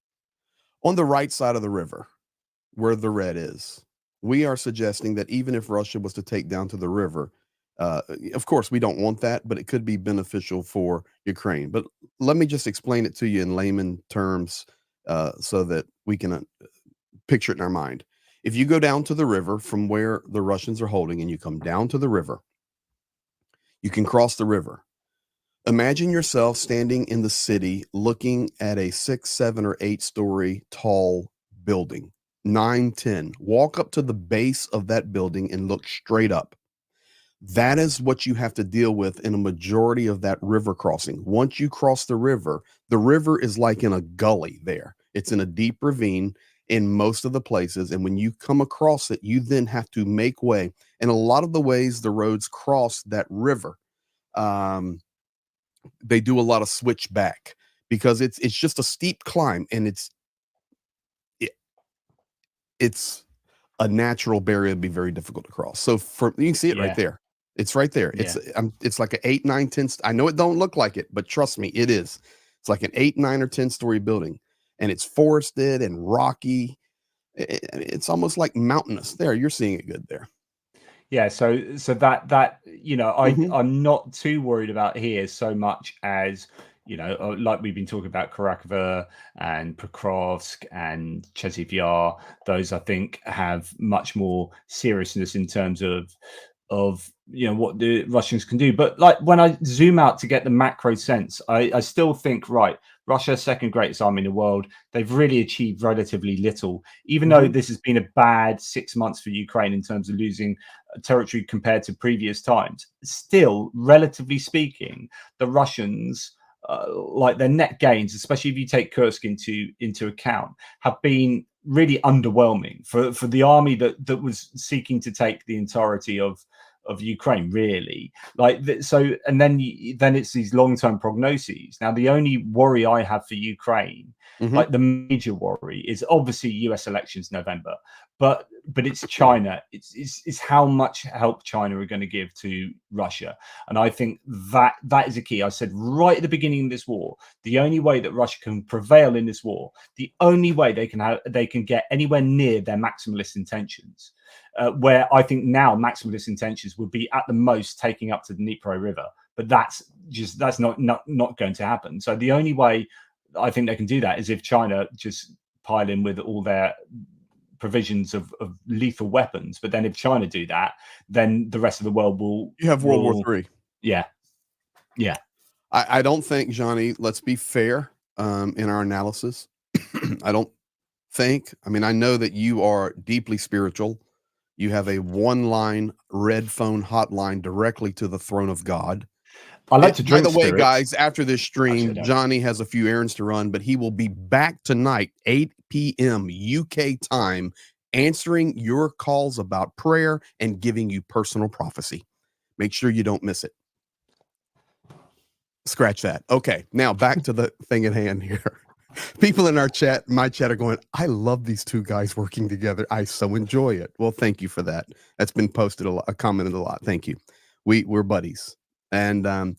On the right side of the river, where the red is, we are suggesting that even if Russia was to take down to the river, of course we don't want that, but it could be beneficial for Ukraine. But let me just explain it to you in layman terms so that we can picture it in our mind. If you go down to the river from where the Russians are holding and you come down to the river, you can cross the river. Imagine yourself standing in the city looking at a 6, 7, or 8 story tall building. 9, 10. Walk up to the base of that building and look straight up. That is what you have to deal with in a majority of that river crossing. Once you cross the river is like in a gully there. It's in a deep ravine in most of the places. And when you come across it, you then have to make way. And a lot of the ways the roads cross that river, they do a lot of switchback because it's just a steep climb, and it's a natural barrier to be very difficult to cross. So you can see it right there. It's right there. Yeah. It's like an 8, 9, 10. I know it don't look like it, but trust me, it is. It's like an 8, 9, or 10 story building, and it's forested and rocky. It's almost like mountainous. There, you're seeing it good there. Yeah, so that I'm not too worried about here so much as like we've been talking about Kharkiv and Pokrovsk and Chasiv Yar. Those I think have much more seriousness in terms of what the Russians can do. But like when I zoom out to get the macro sense, I still think Russia, second greatest army in the world. They've really achieved relatively little, even though this has been a bad 6 months for Ukraine in terms of losing territory compared to previous times. Still, relatively speaking, the Russians, like their net gains, especially if you take Kursk into account, have been really underwhelming for the army that was seeking to take the entirety of Ukraine, really. And then it's these long-term prognoses. Now, the only worry I have for Ukraine, like the major worry, is obviously US elections November, but it's China. It's how much help China are going to give to Russia, and I think that is a key. I said right at the beginning of this war, the only way that Russia can prevail in this war, the only way they can get anywhere near their maximalist intentions. Where I think now maximalist intentions would be at the most taking up to the Dnipro River, but that's not going to happen. So the only way I think they can do that is if China just pile in with all their provisions of lethal weapons. But then if China do that, then the rest of the world will. You have World War III. Yeah. I don't think, Johnny, let's be fair in our analysis. I know that you are deeply spiritual. You have a one-line red phone hotline directly to the throne of God. I like to drink. By the way, spirits. guys, after this stream, Johnny has a few errands to run, but he will be back tonight, 8 p.m. UK time, answering your calls about prayer and giving you personal prophecy. Make sure you don't miss it. Scratch that. Okay, now back to the thing at hand here. People in my chat are going, I love these two guys working together. I so enjoy it. Well, thank you for that. That's been posted a lot, commented a lot. Thank you. We're buddies. And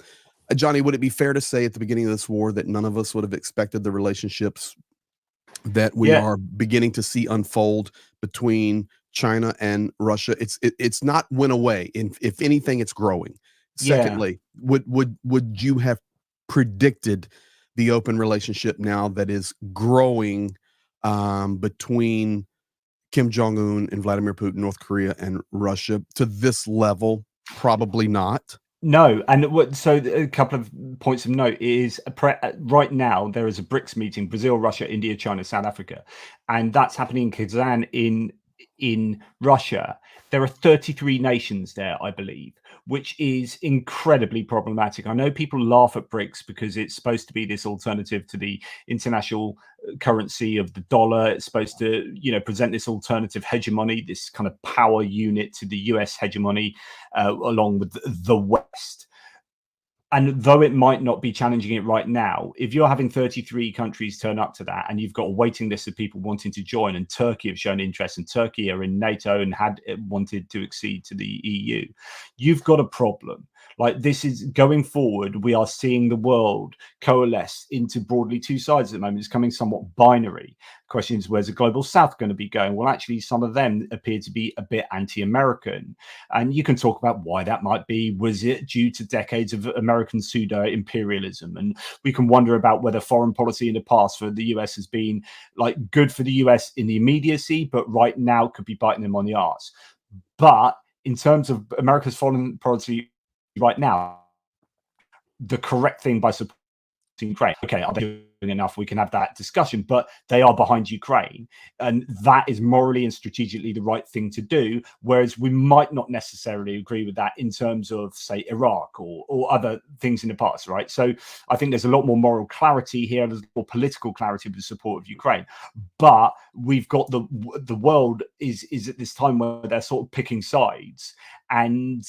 Johnny, would it be fair to say at the beginning of this war that none of us would have expected the relationships that we are beginning to see unfold between China and Russia? It's not went away. If anything, it's growing. Secondly, would you have predicted the open relationship now that is growing between Kim Jong-un and Vladimir Putin, North Korea and Russia to this level? Probably not. No, and so a couple of points of note is right now there is a BRICS meeting: Brazil, Russia, India, China, South Africa, and that's happening in Kherson in Russia. There are 33 nations there, I believe, which is incredibly problematic. I know people laugh at BRICS because it's supposed to be this alternative to the international currency of the dollar. It's supposed to, present this alternative hegemony, this kind of power unit to the US hegemony, along with the West. And though it might not be challenging it right now, if you're having 33 countries turn up to that and you've got a waiting list of people wanting to join, and Turkey have shown interest, and Turkey are in NATO and had wanted to accede to the EU, you've got a problem. Like, this is going forward. We are seeing the world coalesce into broadly two sides at the moment. It's coming somewhat binary. The question is, where's the global south going to be going? Well, actually, some of them appear to be a bit anti-American. And you can talk about why that might be. Was it due to decades of American pseudo-imperialism? And we can wonder about whether foreign policy in the past for the US has been like good for the US in the immediacy, but right now could be biting them on the arse. But in terms of America's foreign policy right now, the correct thing by supporting Ukraine, okay, are they doing enough? We can have that discussion, but they are behind Ukraine, and that is morally and strategically the right thing to do. Whereas we might not necessarily agree with that in terms of, say, Iraq or other things in the past, right? So I think there's a lot more moral clarity here, there's more political clarity with the support of Ukraine. But we've got the world is at this time where they're sort of picking sides, and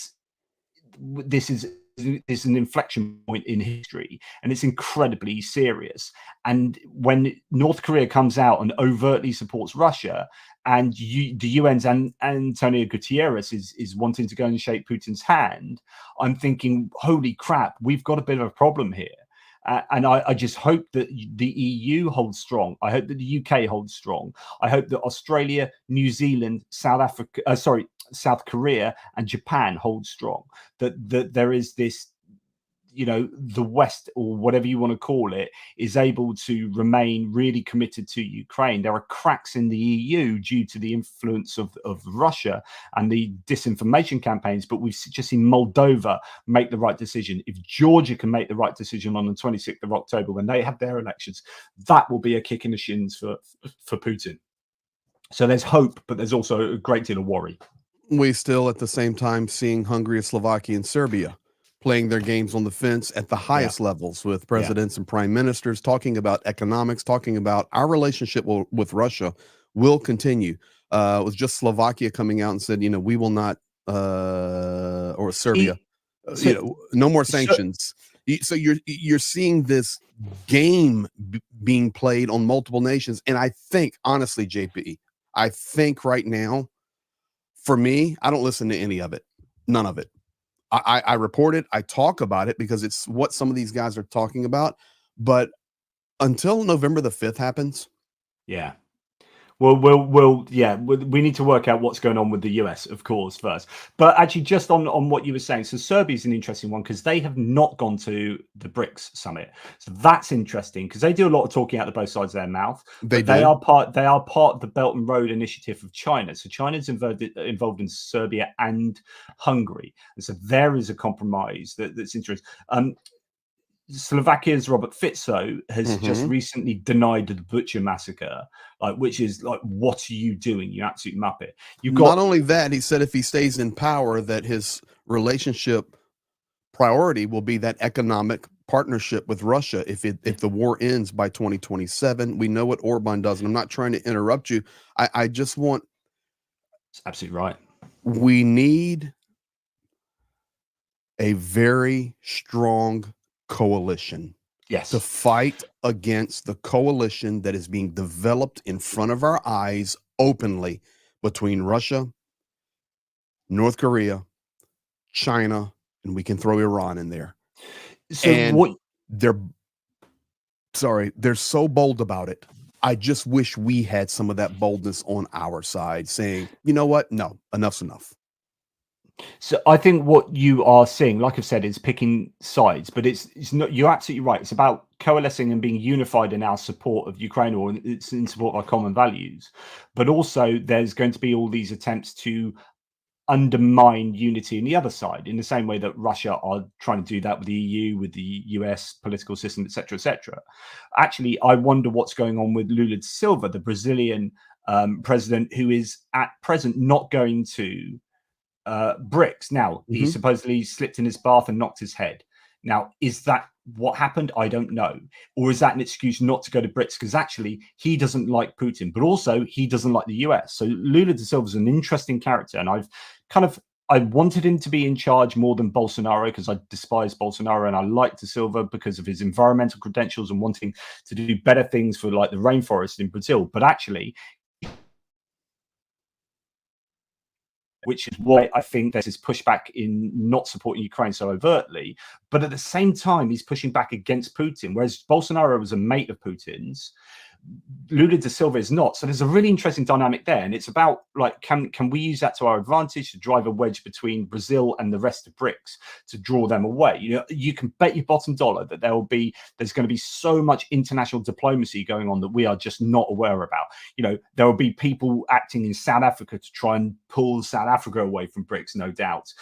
this is an inflection point in history, and it's incredibly serious. And when North Korea comes out and overtly supports Russia, and the UN's and Antonio Guterres is wanting to go and shake Putin's hand, I'm thinking, holy crap, we've got a bit of a problem here. And I just hope that the EU holds strong. I hope that the UK holds strong. I hope that Australia, New Zealand, South Korea and Japan hold strong. That there is this, the West, or whatever you want to call it, is able to remain really committed to Ukraine. There are cracks in the EU due to the influence of Russia and the disinformation campaigns, but we've just seen Moldova make the right decision. If Georgia can make the right decision on the 26th of October when they have their elections, that will be a kick in the shins for Putin. So there's hope, but there's also a great deal of worry. We still, at the same time, seeing Hungary, Slovakia, and Serbia playing their games on the fence at the highest levels, with presidents and prime ministers talking about economics, talking about our relationship with Russia will continue. It was just Slovakia coming out and said, we will not, or Serbia, no more sanctions. So you're seeing this game being played on multiple nations. And I think, honestly, JP, I think right now, for me, I don't listen to any of it. None of it. I report it. I talk about it because it's what some of these guys are talking about. But until November the 5th happens. Yeah. We need to work out what's going on with the US, of course, first. But actually, just on what you were saying, so Serbia is an interesting one because they have not gone to the BRICS summit. So that's interesting because they do a lot of talking out of both sides of their mouth. They are part of the Belt and Road Initiative of China. So China's involved in Serbia and Hungary, and so there is a compromise that's interesting. Slovakia's Robert Fico has just recently denied the Butcher massacre, which is like, what are you doing, you absolute muppet? Not only that, he said if he stays in power, that his relationship priority will be that economic partnership with Russia if the war ends by 2027. We know what Orban does, and I'm not trying to interrupt you. I just want. It's absolutely right. We need a very strong coalition to fight against the coalition that is being developed in front of our eyes openly between Russia, North Korea, China, and we can throw Iran in there. So and they're so bold about it. I just wish we had some of that boldness on our side, saying, you know what? No, enough's enough. So I think what you are seeing, like I've said, is picking sides, but it's not. You're absolutely right. It's about coalescing and being unified in our support of Ukraine, or it's in support of our common values. But also, there's going to be all these attempts to undermine unity in the other side, in the same way that Russia are trying to do that with the EU, with the US political system, etc., etc. Actually, I wonder what's going on with Lula da Silva, the Brazilian president, who is at present not going to BRICS. Now, he supposedly slipped in his bath and knocked his head. Now, is that what happened? I don't know. Or is that an excuse not to go to BRICS? Because actually, he doesn't like Putin, but also he doesn't like the US. So Lula da Silva is an interesting character. And I wanted him to be in charge more than Bolsonaro, because I despise Bolsonaro, and I like da Silva because of his environmental credentials and wanting to do better things for like the rainforest in Brazil. But actually, which is why I think there's this pushback in not supporting Ukraine so overtly. But at the same time, he's pushing back against Putin, whereas Bolsonaro was a mate of Putin's. Lula da Silva is not. So there's a really interesting dynamic there. And it's about, like, can we use that to our advantage to drive a wedge between Brazil and the rest of BRICS to draw them away? You know, you can bet your bottom dollar that there's going to be so much international diplomacy going on that we are just not aware about. You know, there will be people acting in South Africa to try and pull South Africa away from BRICS, no doubt.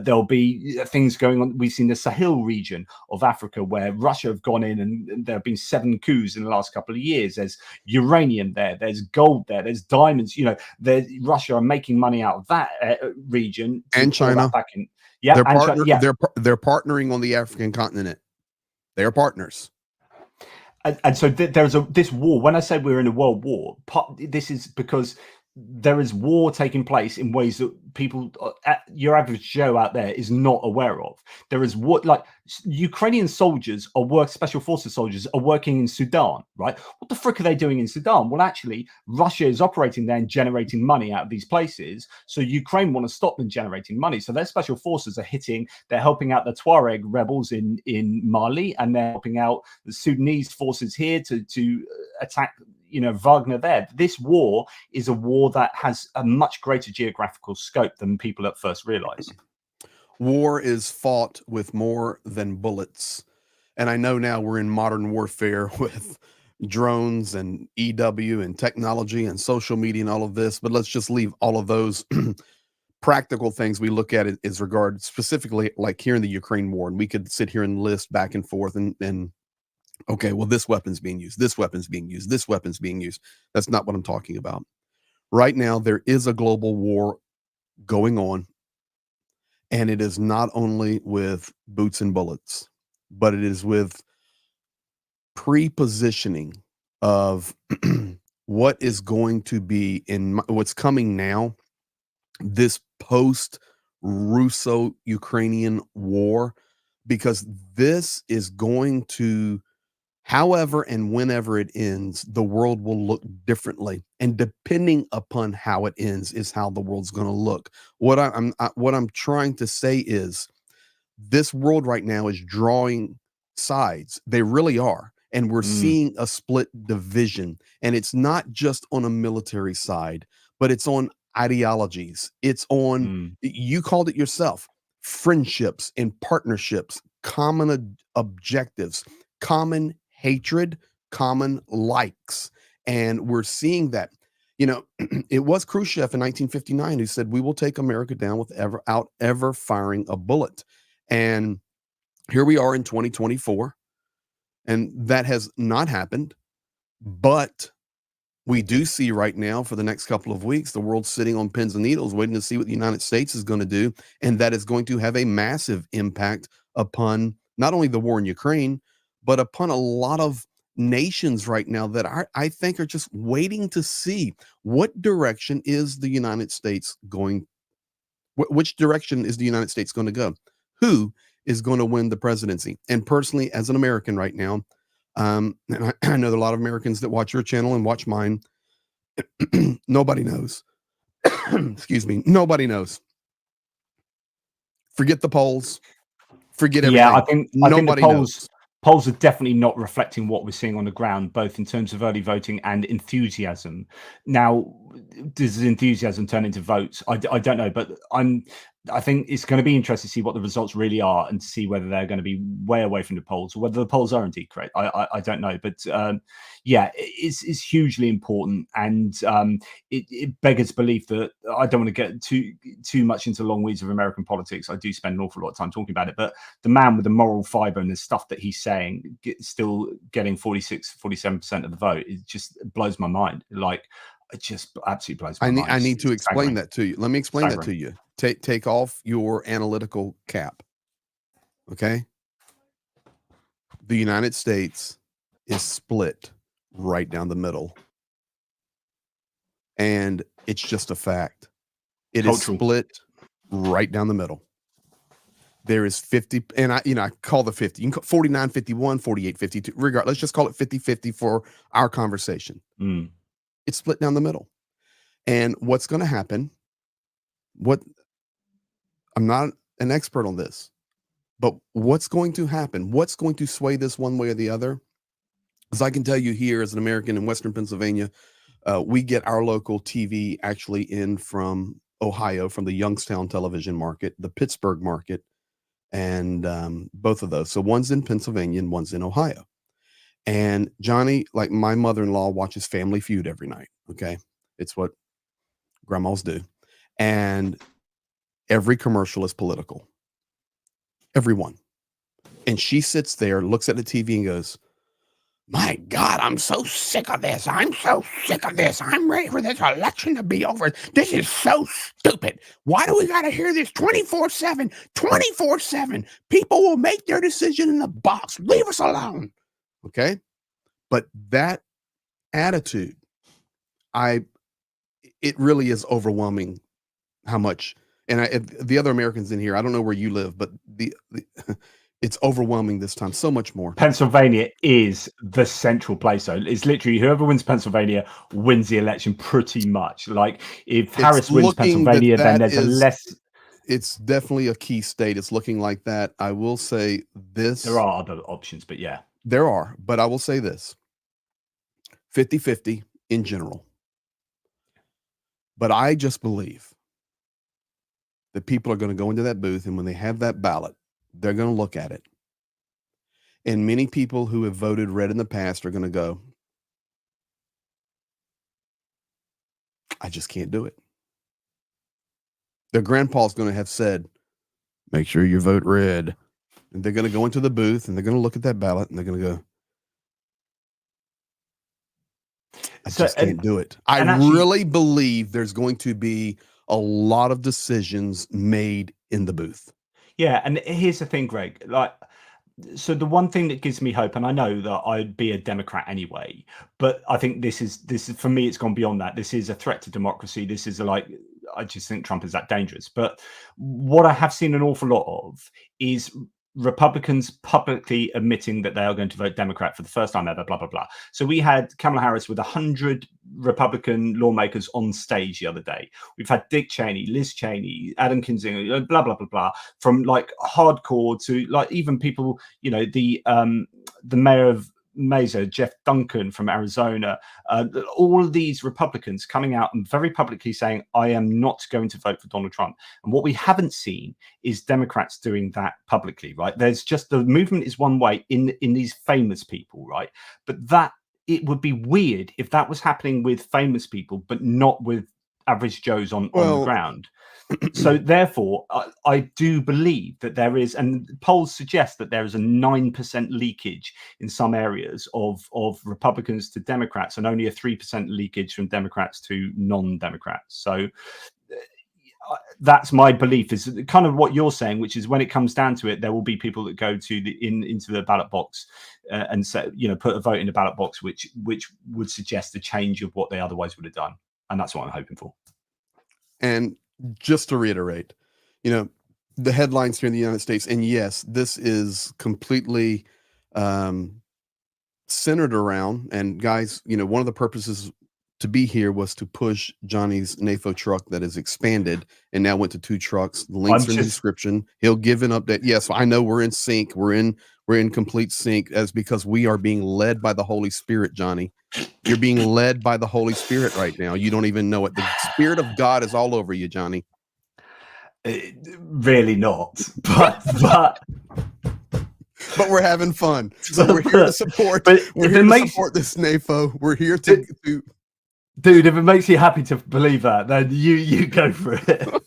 There'll be things going on. We've seen the Sahel region of Africa where Russia have gone in, and there have been 7 coups in the last couple of years. There's uranium there, there's gold there, there's diamonds. You know, Russia are making money out of that region, and China. back in, yeah, they're partnering on the African continent. They are partners. And so there's this war. When I say we're in a world war, this is because there is war taking place in ways that people, your average Joe out there, is not aware of. There is what, like, Ukrainian soldiers special forces soldiers are working in Sudan, right? What the frick are they doing in Sudan? Well, actually, Russia is operating there and generating money out of these places. So Ukraine want to stop them generating money. So their special forces are they're helping out the Tuareg rebels in Mali, and they're helping out the Sudanese forces here to attack, you know, Wagner there. This war is a war that has a much greater geographical scope than people at first realize. War is fought with more than bullets. And I know now we're in modern warfare with drones and EW and technology and social media and all of this, but let's just leave all of those practical things we look at as regard specifically, like here in the Ukraine war. And we could sit here and list back and forth and okay, well, this weapon's being used, this weapon's being used, this weapon's being used. That's not what I'm talking about. Right now, there is a global war going on, and it is not only with boots and bullets, but it is with pre-positioning of what is going to be in what's coming now, this post-Russo-Ukrainian war, because this is going to, however and whenever it ends, the world will look differently, and depending upon how it ends is how the world's going to look. What I'm trying to say is, this world right now is drawing sides. They really are, and we're seeing a split division, and it's not just on a military side, but it's on ideologies. It's on, you called it yourself, friendships and partnerships, common objectives, common hatred, common likes. And we're seeing that, you know, it was Khrushchev in 1959 who said, "We will take America down without ever firing a bullet." And here we are in 2024, and that has not happened. But we do see right now, for the next couple of weeks, the world sitting on pins and needles, waiting to see what the United States is going to do. And that is going to have a massive impact upon not only the war in Ukraine, but upon a lot of nations right now that I think are just waiting to see what direction is the United States going, which direction is the United States going to go? Who is going to win the presidency? And personally, as an American right now, and I know there are a lot of Americans that watch your channel and watch mine. Nobody knows. Excuse me. Nobody knows. Forget the polls. Forget everything. Yeah, I think the knows. polls are definitely not reflecting what we're seeing on the ground, both in terms of early voting and enthusiasm. Now, does enthusiasm turn into votes? I don't know, but I think it's going to be interesting to see what the results really are and to see whether they're going to be way away from the polls or whether the polls are indeed correct. I don't know, but yeah, it's hugely important, and it beggars belief that I don't want to get too much into long weeds of American politics. I do spend an awful lot of time talking about it, but the man with the moral fiber and the stuff that he's saying, still getting 46-47% of the vote, it just blows my mind. Like, it just absolutely blows my mind. I need to explain that to you. Let me explain that to you. Take off your analytical cap. Okay. The United States is split right down the middle. And it's just a fact. It is split right down the middle. There is 50, and I call the 50. You can call 49-51, 48-52. Regardless, let's just call it 50-50 for our conversation. It's split down the middle. And what's going to happen, I'm not an expert on this, but what's going to happen, what's going to sway this one way or the other, as I can tell you here as an American in Western Pennsylvania, we get our local TV actually in from Ohio, from the Youngstown television market, the Pittsburgh market, and both of those. So one's in Pennsylvania and one's in Ohio. And Johnny, like my mother-in-law, watches Family Feud every night. Okay. It's what grandmas do. And every commercial is political. Everyone. And she sits there, looks at the TV and goes, my God, I'm so sick of this. I'm so sick of this. I'm ready for this election to be over. This is so stupid. Why do we got to hear this 24/7, 24/7? People will make their decision in the box. Leave us alone. Okay. But that attitude, it really is overwhelming how much, and the other Americans in here, I don't know where you live, but it's overwhelming this time, so much more. Pennsylvania is the central place, though. It's literally whoever wins Pennsylvania wins the election pretty much. Like, if Harris wins Pennsylvania, then there's a less... It's definitely a key state. It's looking like that. I will say this. There are other options, but yeah. There are, but I will say this. 50-50 in general. But I just believe that people are going to go into that booth, and when they have that ballot, they're going to look at it. And many people who have voted red in the past are going to go, I just can't do it. Their grandpa's going to have said, make sure you vote red. And they're going to go into the booth and they're going to look at that ballot and they're going to go, I just can't do it. I really believe there's going to be a lot of decisions made in the booth. Yeah, and here's the thing, Greg. Like, so the one thing that gives me hope, and I know that I'd be a Democrat anyway, but I think this is for me, it's gone beyond that. This is a threat to democracy. This is I just think Trump is that dangerous. But what I have seen an awful lot of is Republicans publicly admitting that they are going to vote Democrat for the first time ever, blah, blah, blah. So we had Kamala Harris with 100 Republican lawmakers on stage the other day. We've had Dick Cheney, Liz Cheney, Adam Kinzinger, blah, blah, blah, blah, from like hardcore to like even people, the mayor of Mesa, Jeff Duncan from Arizona, all of these Republicans coming out and very publicly saying, I am not going to vote for Donald Trump. And what we haven't seen is Democrats doing that publicly, right? There's just the movement is one way in these famous people, right? But that it would be weird if that was happening with famous people, but not with average Joes on the ground. So therefore, I do believe that there is, and polls suggest that there is a 9% leakage in some areas of Republicans to Democrats and only a 3% leakage from Democrats to non-Democrats. So that's my belief, is kind of what you're saying, which is when it comes down to it, there will be people that go to into the ballot box and say, put a vote in the ballot box, which would suggest a change of what they otherwise would have done. And that's what I'm hoping for. And just to reiterate, the headlines here in the United States, and yes, this is completely centered around, and guys, one of the purposes to be here was to push Johnny's NAFO truck that is expanded and now went to 2 trucks. The links are in the description. He'll give an update. Yes, I know we're in sync. We're in complete sync, as because we are being led by the Holy Spirit, Johnny. You're being led by the Holy Spirit right now. You don't even know it. The Spirit of God is all over you, Johnny. Really not, but we're having fun. So we're here to support. We're here to support this NAFO. We're here to dude. If it makes you happy to believe that, then you go for it.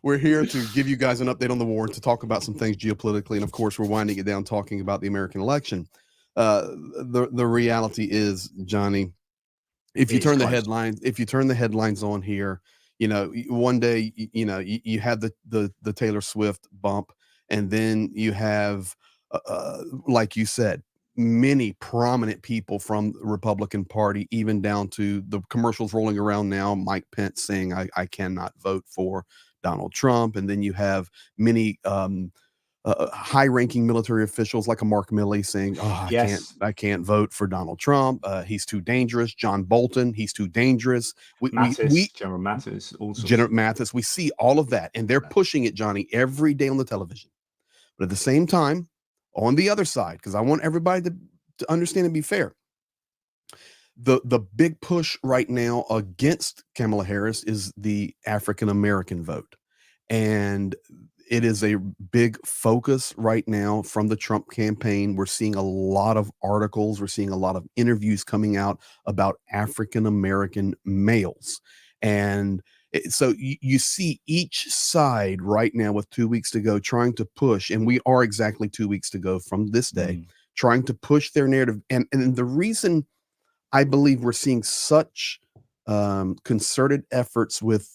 We're here to give you guys an update on the war and to talk about some things geopolitically, and of course, we're winding it down talking about the American election. The reality is, Johnny, if you turn the headlines on here, you know, one day, you know, you have the Taylor Swift bump, and then you have, like you said, many prominent people from the Republican Party, even down to the commercials rolling around now, Mike Pence saying, I cannot vote for Donald Trump. And then you have many high-ranking military officials like a Mark Milley saying, "Oh, I can't vote for Donald Trump. He's too dangerous." John Bolton, he's too dangerous. General Mattis, also General Mattis. We see all of that, and they're pushing it, Johnny, every day on the television. But at the same time, on the other side, because I want everybody to understand and be fair, the big push right now against Kamala Harris is the African American vote, and it is a big focus right now from the Trump campaign. We're seeing a lot of articles. We're seeing a lot of interviews coming out about African American males. And so you see each side right now with 2 weeks to go trying to push, and we are exactly 2 weeks to go from this day, trying to push their narrative. And the reason I believe we're seeing such concerted efforts with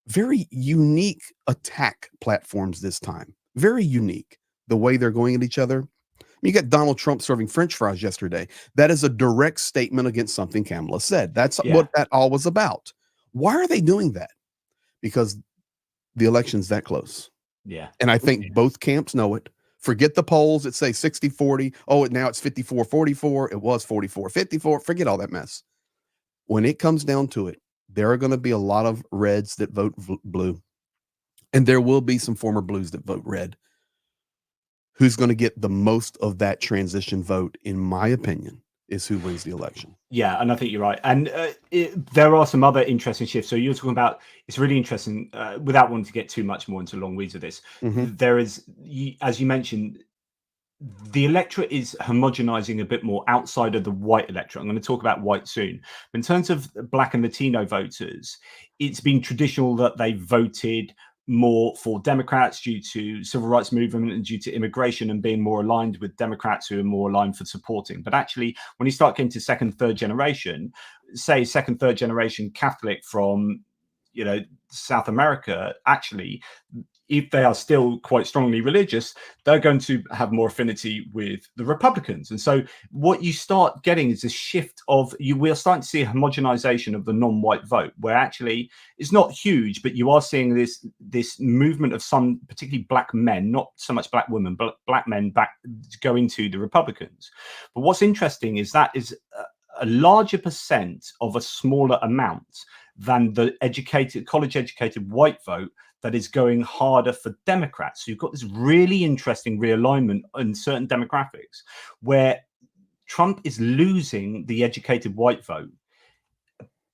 very unique attack platforms this time. Very unique, the way they're going at each other. You got Donald Trump serving French fries yesterday. That is a direct statement against something Kamala said. That's what that all was about. Why are they doing that? Because the election's that close. Yeah. And I think both camps know it. Forget the polls that say 60-40. Oh, now it's 54-44. It was 44-54. Forget all that mess. When it comes down to it, there are going to be a lot of reds that vote blue, and there will be some former blues that vote red. Who's going to get the most of that transition vote, in my opinion, is who wins the election. Yeah, and I think you're right. And there are some other interesting shifts. So you're talking about, it's really interesting, without wanting to get too much more into long weeds of this, there is, as you mentioned, the electorate is homogenizing a bit more outside of the white electorate. I'm going to talk about white soon. But in terms of Black and Latino voters, it's been traditional that they voted more for Democrats due to civil rights movement and due to immigration and being more aligned with Democrats who are more aligned for supporting. But actually, when you start getting to second, third generation, say second, third generation Catholic from, you know, South America, actually, if they are still quite strongly religious, they're going to have more affinity with the Republicans. And so what you start getting is a shift of, we're starting to see a homogenization of the non-white vote, where actually it's not huge, but you are seeing this movement of some, particularly Black men, not so much Black women, but Black men back going to the Republicans. But what's interesting is that is a larger percent of a smaller amount than the educated, college-educated white vote that is going harder for Democrats. So you've got this really interesting realignment in certain demographics where Trump is losing the educated white vote,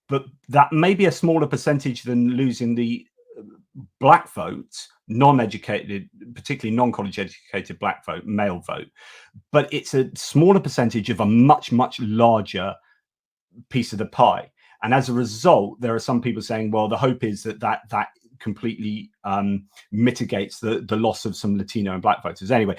but that may be a smaller percentage than losing the Black vote, non-educated, particularly non-college educated Black vote, male vote. But it's a smaller percentage of a much, much larger piece of the pie. And as a result, there are some people saying, well, the hope is that completely mitigates the loss of some Latino and Black voters. Anyway,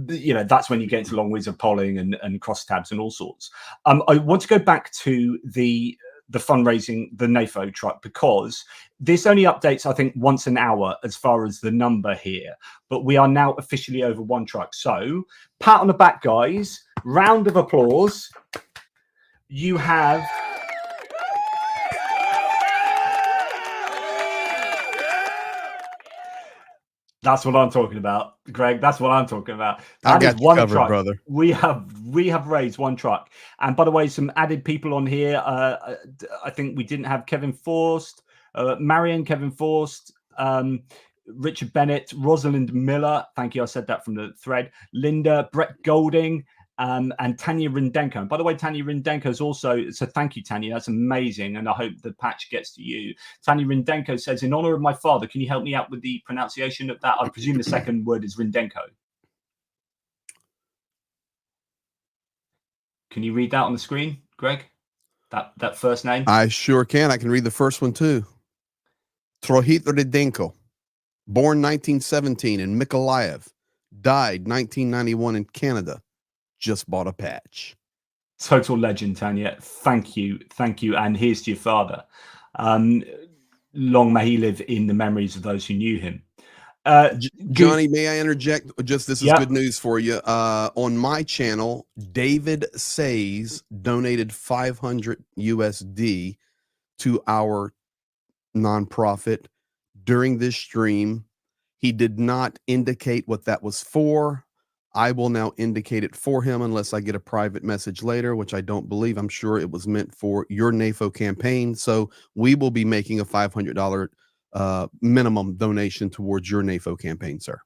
you know, that's when you get into long ways of polling and crosstabs and all sorts. I want to go back to the fundraising, the NAFO truck, because this only updates, I think, once an hour as far as the number here, but we are now officially over one truck. So pat on the back, guys, round of applause. You have... That's what I'm talking about, Greg. That's what I'm talking about. That is one truck, brother. We have raised one truck. And by the way, some added people on here. I think we didn't have Kevin Forst, Marion, Kevin Forst, Richard Bennett, Rosalind Miller. Thank you. I said that from the thread. Linda, Brett Golding, and Tanya Rindenko. And by the way, Tanya Rindenko is also, so thank you, Tanya. That's amazing. And I hope the patch gets to you. Tanya Rindenko says, in honor of my father, can you help me out with the pronunciation of that? I presume the second word is Rindenko. Can you read that on the screen, Greg? That first name? I sure can. I can read the first one too. Trohit Rindenko, born 1917 in Mykolaiv, died 1991 in Canada. Just bought a patch. Total legend, Tanya. Thank you. And here's to your father. Long may he live in the memories of those who knew him. Johnny, may I interject? Just this is good news for you. On my channel, David Says donated 500 USD to our nonprofit during this stream. He did not indicate what that was for. I will now indicate it for him unless I get a private message later, which I don't believe. I'm sure it was meant for your NAFO campaign. So we will be making a $500 minimum donation towards your NAFO campaign, sir.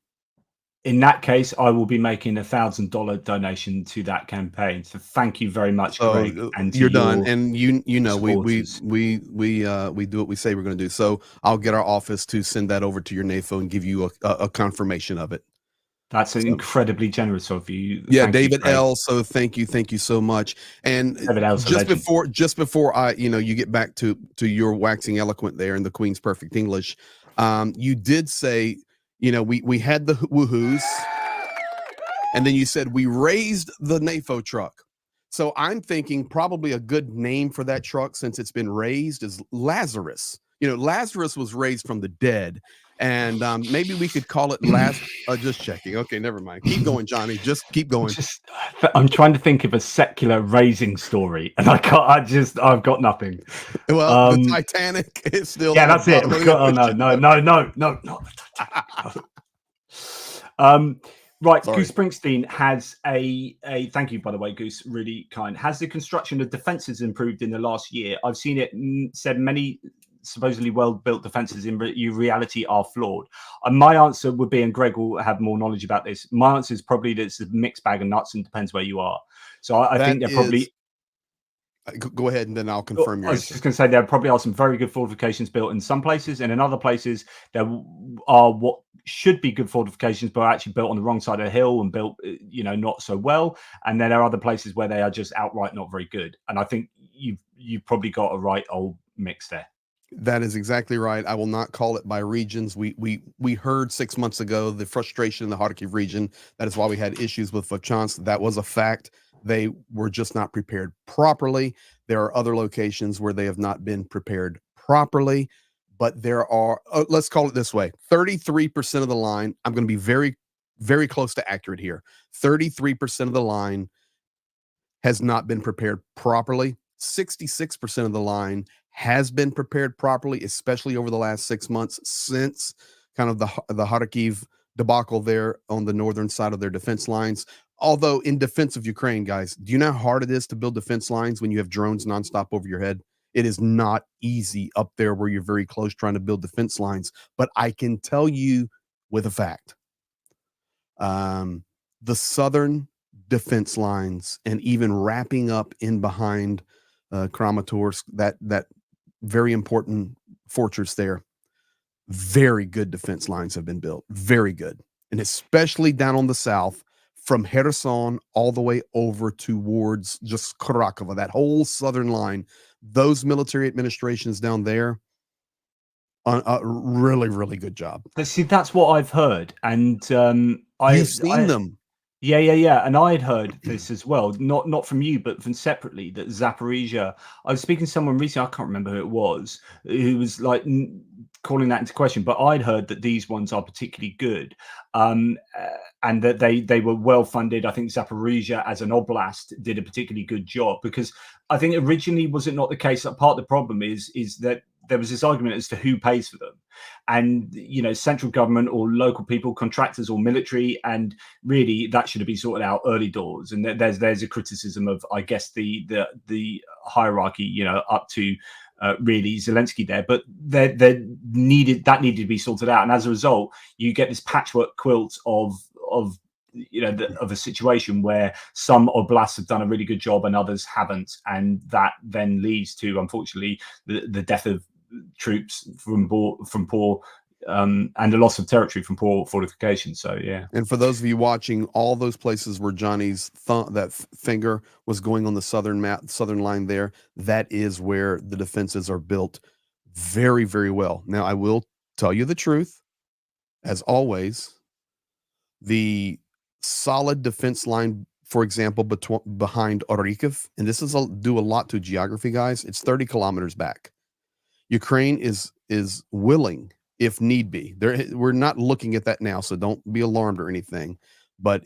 In that case, I will be making $1,000 donation to that campaign. So thank you very much, Greg. And you're done. And you know, we do what we say we're going to do. So I'll get our office to send that over to your NAFO and give you a confirmation of it. That's incredibly generous of you. Yeah, thank David you, L. So thank you so much. And just before I, you get back to your waxing eloquent there in the Queen's perfect English, you did say, we had the woohoos, and then you said we raised the NAFO truck. So I'm thinking probably a good name for that truck, since it's been raised, is Lazarus. Lazarus was raised from the dead. And maybe we could call it just checking. Okay, never mind. Keep going, Johnny. Just keep going. I'm trying to think of a secular raising story, and I can't. I've got nothing. Well, the Titanic is still. Yeah, that's it. No, not the Titanic. Right, Sorry. Goose Springsteen has a thank you, by the way, Goose, really kind. Has the construction of defences improved in the last year? I've seen it said many supposedly well-built defences in reality are flawed. My answer would be, and Greg will have more knowledge about this, my answer is probably that it's a mixed bag of nuts and depends where you are. So I think they're probably... Go ahead and then I'll confirm your I was just going to say there probably are some very good fortifications built in some places, and in other places there are what should be good fortifications but are actually built on the wrong side of the hill and built not so well, and then there are other places where they are just outright not very good. And I think you've probably got a right old mix there. That is exactly right. I will not call it by regions. We heard 6 months ago the frustration in the Kharkiv region. That is why we had issues with Vovchansk. That was a fact. They were just not prepared properly. There are other locations where they have not been prepared properly, but there are, let's call it this way, 33% of the line, I'm going to be very, very close to accurate here. 33% of the line has not been prepared properly. 66% of the line has been prepared properly, especially over the last 6 months since kind of the Kharkiv debacle there on the northern side of their defense lines. Although in defense of Ukraine, guys, do you know how hard it is to build defense lines when you have drones nonstop over your head? It is not easy up there where you're very close trying to build defense lines. But I can tell you with a fact, the southern defense lines, and even wrapping up in behind Kramatorsk, that very important fortress there, very good defense lines have been built. Very good. And especially down on the south, from Kherson all the way over towards just Kharkova, that whole southern line, those military administrations down there, a really, really good job. See, that's what I've heard. And you've seen them. Yeah. And I had heard this as well, not from you, but from separately, that Zaporizhia, I was speaking to someone recently, I can't remember who it was, who was like calling that into question, but I'd heard that these ones are particularly good, and that they were well funded. I think Zaporizhia as an oblast did a particularly good job, because I think originally, was it not the case that part of the problem is that there was this argument as to who pays for them, and central government or local people, contractors or military, and really that should have been sorted out early doors. And there's a criticism of, I guess, the hierarchy, up to really Zelensky there, but that needed to be sorted out. And as a result, you get this patchwork quilt of of a situation where some oblasts have done a really good job and others haven't, and that then leads to, unfortunately, the death of troops from poor and the loss of territory from poor fortification. So yeah. And for those of you watching, all those places where Johnny's finger was going on the southern line there, that is where the defenses are built very, very well. Now, I will tell you the truth, as always, the solid defense line, for example, behind Orikov, and this is due a lot to geography, guys. It's 30 kilometers back. Ukraine is willing, if need be. We're not looking at that now, so don't be alarmed or anything. But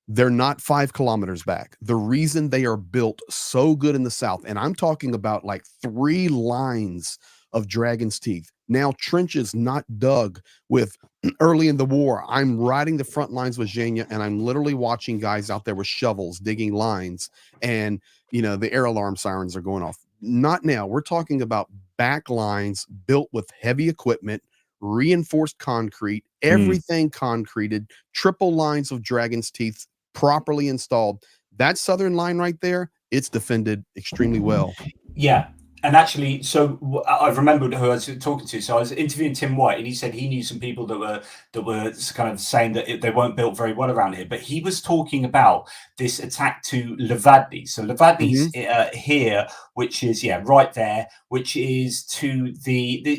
they're not 5 kilometers back. The reason they are built so good in the south, and I'm talking about like 3 lines of dragon's teeth. Now trenches not dug with early in the war. I'm riding the front lines with Zhenya, and I'm literally watching guys out there with shovels digging lines, and the air alarm sirens are going off. Not now. We're talking about back lines built with heavy equipment, reinforced concrete, everything concreted, triple lines of dragon's teeth properly installed. That southern line right there, it's defended extremely well. Yeah. And actually, so I've remembered who I was talking to. So I was interviewing Tim White, and he said he knew some people that were kind of saying that they weren't built very well around here. But he was talking about this attack to Levadny. So Levadny's here, which is right there, which is to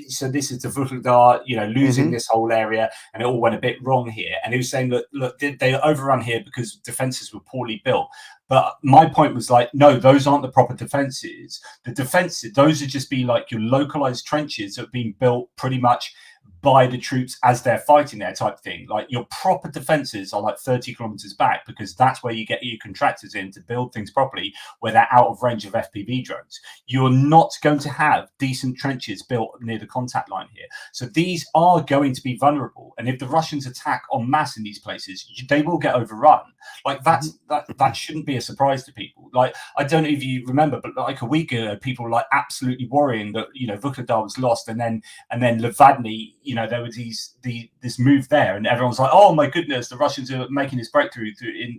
so this is the Vuhledar, losing this whole area, and it all went a bit wrong here. And he was saying that look, they overrun here because defenses were poorly built. But my point was like, no, those aren't the proper defenses. The defenses, those would just be like your localized trenches that have been built pretty much by the troops as they're fighting there type thing. Like your proper defenses are like 30 kilometers back, because that's where you get your contractors in to build things properly, where they're out of range of FPV drones. You're not going to have decent trenches built near the contact line here. So these are going to be vulnerable. And if the Russians attack en masse in these places, they will get overrun. Like that shouldn't be a surprise to people. Like, I don't know if you remember, but like a week ago, people were like absolutely worrying that, Vuhledar was lost. And then Levadny, there was this move there, and everyone's like, oh my goodness, the Russians are making this breakthrough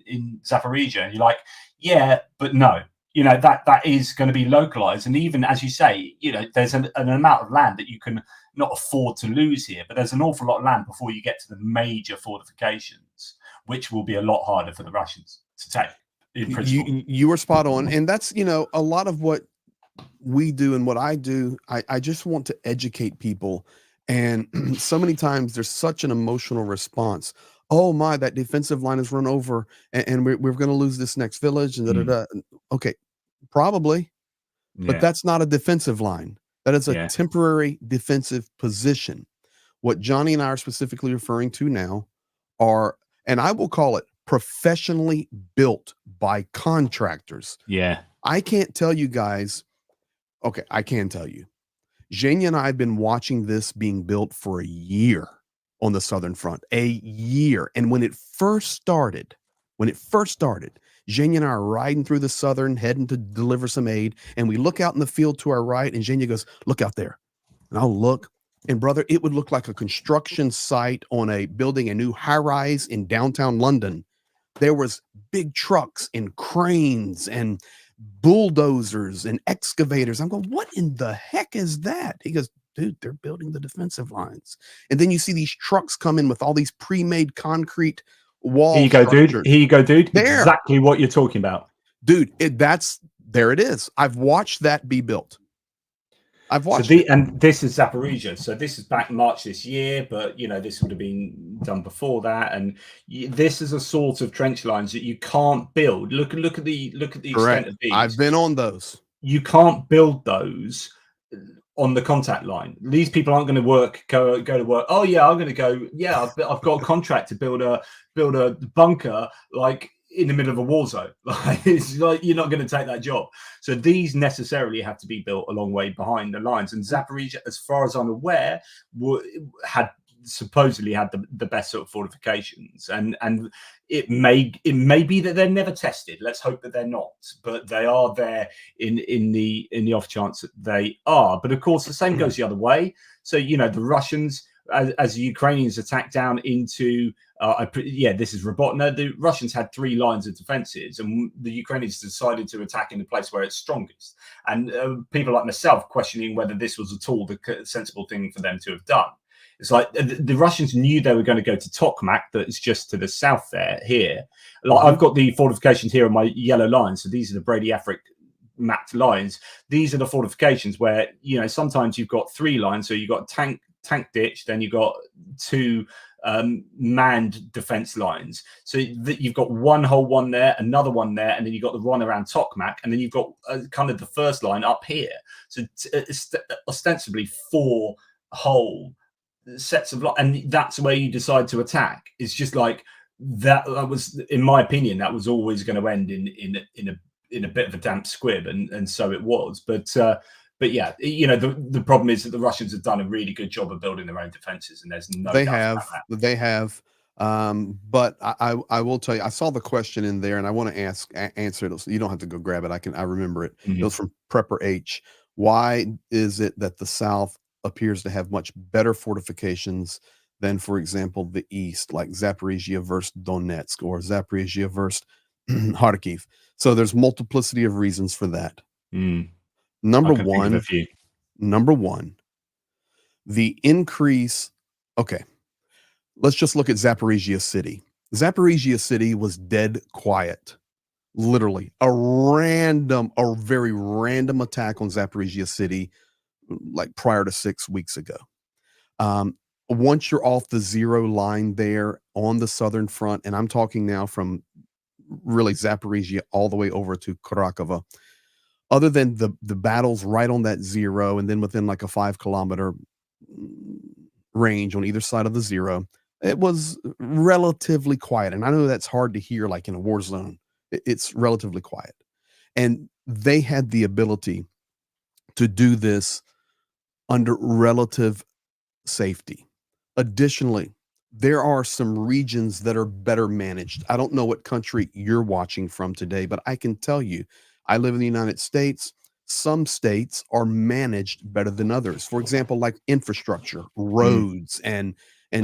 in Zaporizhia. And you're like, yeah, but no, that is going to be localized. And even as you say, there's an amount of land that you can not afford to lose here, but there's an awful lot of land before you get to the major fortifications, which will be a lot harder for the Russians to take. In principle, you were spot on, and that's a lot of what we do and what I do. I just want to educate people. And so many times there's such an emotional response. Oh my, that defensive line is run over, and we're going to lose this next village. And Okay, probably, but that's not a defensive line. That is a temporary defensive position. What Johnny and I are specifically referring to now are, and I will call it, professionally built by contractors. Yeah. I can't tell you guys. Okay, I can tell you. Zhenya and I have been watching this being built for a year on the Southern Front, a year. And when it first started, Zhenya and I are riding through the Southern, heading to deliver some aid. And we look out in the field to our right, and Zhenya goes, look out there. And I'll look. And brother, it would look like a construction site on building a new high rise in downtown London. There was big trucks and cranes and bulldozers and excavators. I'm going, what in the heck is that? He goes, dude, they're building the defensive lines. And then you see these trucks come in with all these pre-made concrete walls. Here you go, dude. There. Exactly what you're talking about. Dude, there it is. I've watched that be built. I've watched it. And this is Zaporizhia. So this is back March this year, but this would have been done before that. And this is a sort of trench lines that you can't build. Look at the extent of these. I've been on those. You can't build those on the contact line. These people aren't going to go to work. Oh yeah, I'm going to go. Yeah, I've got a contract to build a bunker like in the middle of a war zone. It's like you're not going to take that job. So these necessarily have to be built a long way behind the lines. And Zaporizhia, as far as I'm aware, had supposedly had the best sort of fortifications, and it may be that they're never tested. Let's hope that they're not, but they are there in the off chance that they are. But of course, the same goes the other way. So the Russians as the Ukrainians attacked down into this is Robotna. The Russians had 3 lines of defenses, and the Ukrainians decided to attack in the place where it's strongest. And people like myself questioning whether this was at all the sensible thing for them to have done. It's like the Russians knew they were going to go to Tokmak, that is just to the south there. Here, like I've got the fortifications here on my yellow line, so these are the Brady-Afric mapped lines. These are the fortifications where, you know, sometimes you've got 3 lines, so you've got tank ditch, then you've got 2 manned defense lines, so that you've got one whole one there, another one there, and then you've got the one around Tokmak, and then you've got kind of the first line up here. So it's ostensibly 4 whole sets of and that's where you decide to attack. It's just like that was, in my opinion, that was always going to end in a bit of a damp squib, and so it was. But yeah, you know, the problem is that the Russians have done a really good job of building their own defenses, and there's no doubt about that. They have. But I will tell you, I saw the question in there, and I want to answer it. So you don't have to go grab it. I remember it. It was from Prepper H. Why is it that the South appears to have much better fortifications than, for example, the East, like Zaporizhia versus Donetsk or Zaporizhia versus Kharkiv? So there's multiplicity of reasons for that. Number one, the increase. Okay, let's just look at Zaporizhia City. Zaporizhia City was dead quiet. Literally, a very random attack on Zaporizhia City, like prior to 6 weeks ago. Once you're off the 0 line there on the southern front, and I'm talking now from really Zaporizhia all the way over to Kharkova, other than the battles right on that 0, and then within like a 5-kilometer range on either side of the 0, it was relatively quiet. And I know that's hard to hear, like in a war zone. It's relatively quiet. And they had the ability to do this under relative safety. Additionally, there are some regions that are better managed. I don't know what country you're watching from today, but I can tell you, I live in the United States. Some states are managed better than others. For example, like infrastructure, roads, and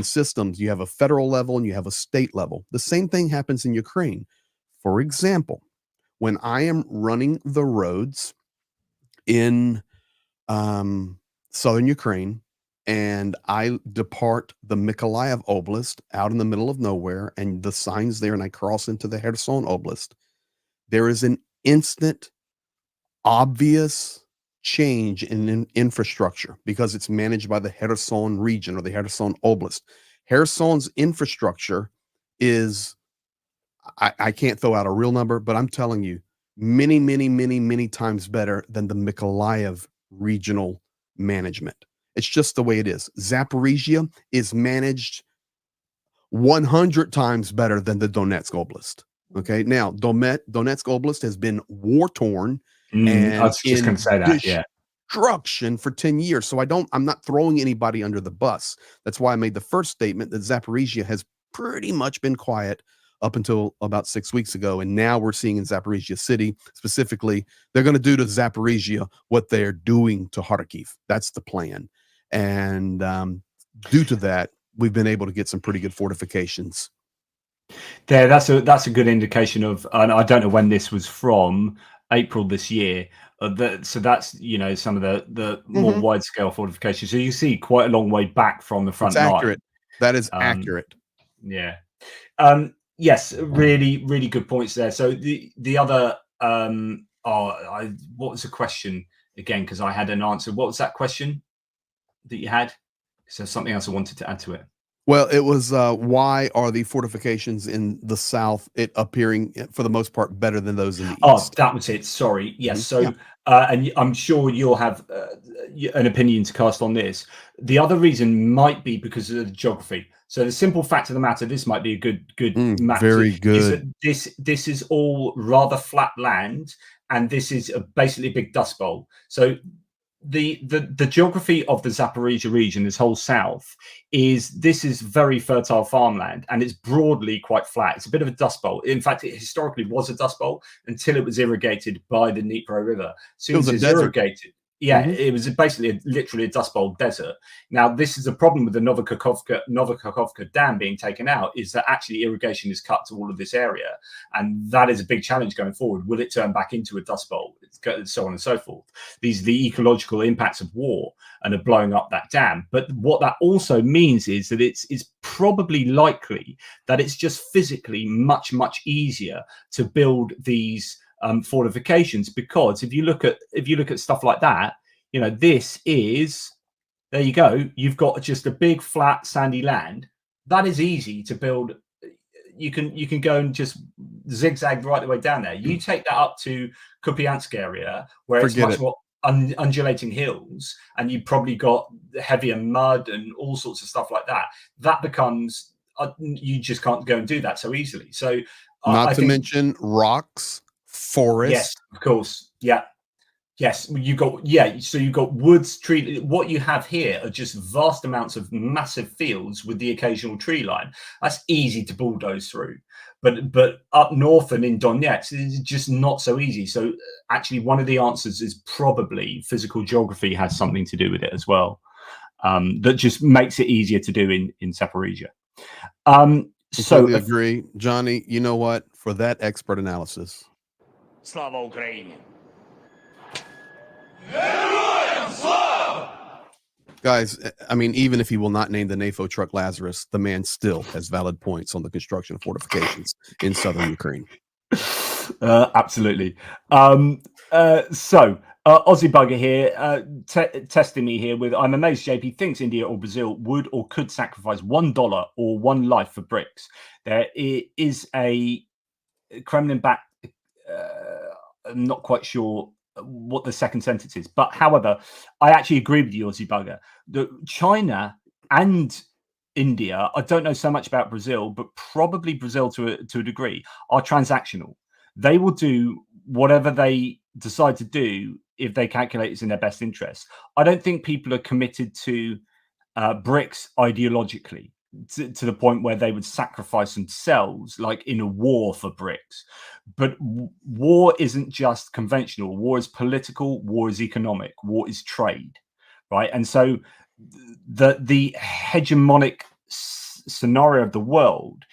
systems. You have a federal level and you have a state level. The same thing happens in Ukraine. For example, when I am running the roads in southern Ukraine, and I depart the Mykolaiv Oblast out in the middle of nowhere, and the sign's there, and I cross into the Kherson Oblast, there is an instant, obvious change in infrastructure because it's managed by the Kherson region or the Kherson Oblast. Kherson's infrastructure is, I can't throw out a real number, but I'm telling you, many, many, many, many times better than the Mykolaiv regional management. It's just the way it is. Zaporizhia is managed 100 times better than the Donetsk Oblast. Okay, now Donetsk Oblast has been war-torn and I was just going to say that, yeah. Destruction for 10 years. So I'm not throwing anybody under the bus. That's why I made the first statement that Zaporizhia has pretty much been quiet up until about 6 weeks ago. And now we're seeing in Zaporizhia City, specifically, they're going to do to Zaporizhia what they're doing to Kharkiv. That's the plan. And due to that, we've been able to get some pretty good fortifications. There, that's a good indication of, and I don't know when this was from, April this year. So that's, you know, some of the more wide scale fortifications. So you see quite a long way back from the front line. Accurate. That is accurate. Yeah. Yes, really, really good points there. So the other, what was the question again? Because I had an answer. What was that question that you had? So something else I wanted to add to it. Well, it was why are the fortifications in the South appearing, for the most part, better than those in the East? Oh, that was it. Sorry. Yes. So, and I'm sure you'll have an opinion to cast on this. The other reason might be because of the geography. So the simple fact of the matter, this might be a good map. Very good. Is that this is all rather flat land, and this is basically a big dust bowl. So the geography of the Zaporizhia region, this whole south, is very fertile farmland, and it's broadly quite flat. It's a bit of a dust bowl. In fact, it historically was a dust bowl until it was irrigated by the Dnipro River. As soon as it's irrigated, Yeah, it was basically literally a Dust Bowl desert. Now, this is a problem with the Novokakhovka Dam being taken out, is that actually irrigation is cut to all of this area. And that is a big challenge going forward. Will it turn back into a Dust Bowl? So on and so forth. These are the ecological impacts of war and of blowing up that dam. But what that also means is that it's probably likely that it's just physically much, much easier to build these fortifications, because if you look at stuff like that, you know, this is, there you go, you've got just a big flat sandy land that is easy to build. You can go and just zigzag right the way down there. You take that up to Kupiansk area where it's much more undulating hills, and you've probably got heavier mud and all sorts of stuff like that. That becomes you just can't go and do that so easily. So not to mention rocks, forests. Yes, of course. Yeah. Yes, you got, yeah. So you've got woods, tree. What you have here are just vast amounts of massive fields with the occasional tree line. That's easy to bulldoze through, but up north and in Donetsk, it's just not so easy. So actually, one of the answers is probably physical geography has something to do with it as well. That just makes it easier to do in Zaporizhia. Completely agree, Johnny. You know what? For that expert analysis. Slava Ukraini. Guys, I mean, even if he will not name the NAFO truck Lazarus, the man still has valid points on the construction of fortifications in southern Ukraine. Absolutely. So Aussie Bugger here, testing me here with, I'm amazed JP thinks India or Brazil would or could sacrifice $1 or one life for BRICS. There is a Kremlin-backed, I'm not quite sure what the second sentence is, but however, I actually agree with you, Aussie Bugger. China and India, I don't know so much about Brazil, but probably Brazil to a degree, are transactional. They will do whatever they decide to do if they calculate it's in their best interest. I don't think people are committed to BRICS ideologically to the point where they would sacrifice themselves like in a war for BRICS. But war isn't just conventional. War is political, war is economic, war is trade, right? And so the hegemonic scenario of the world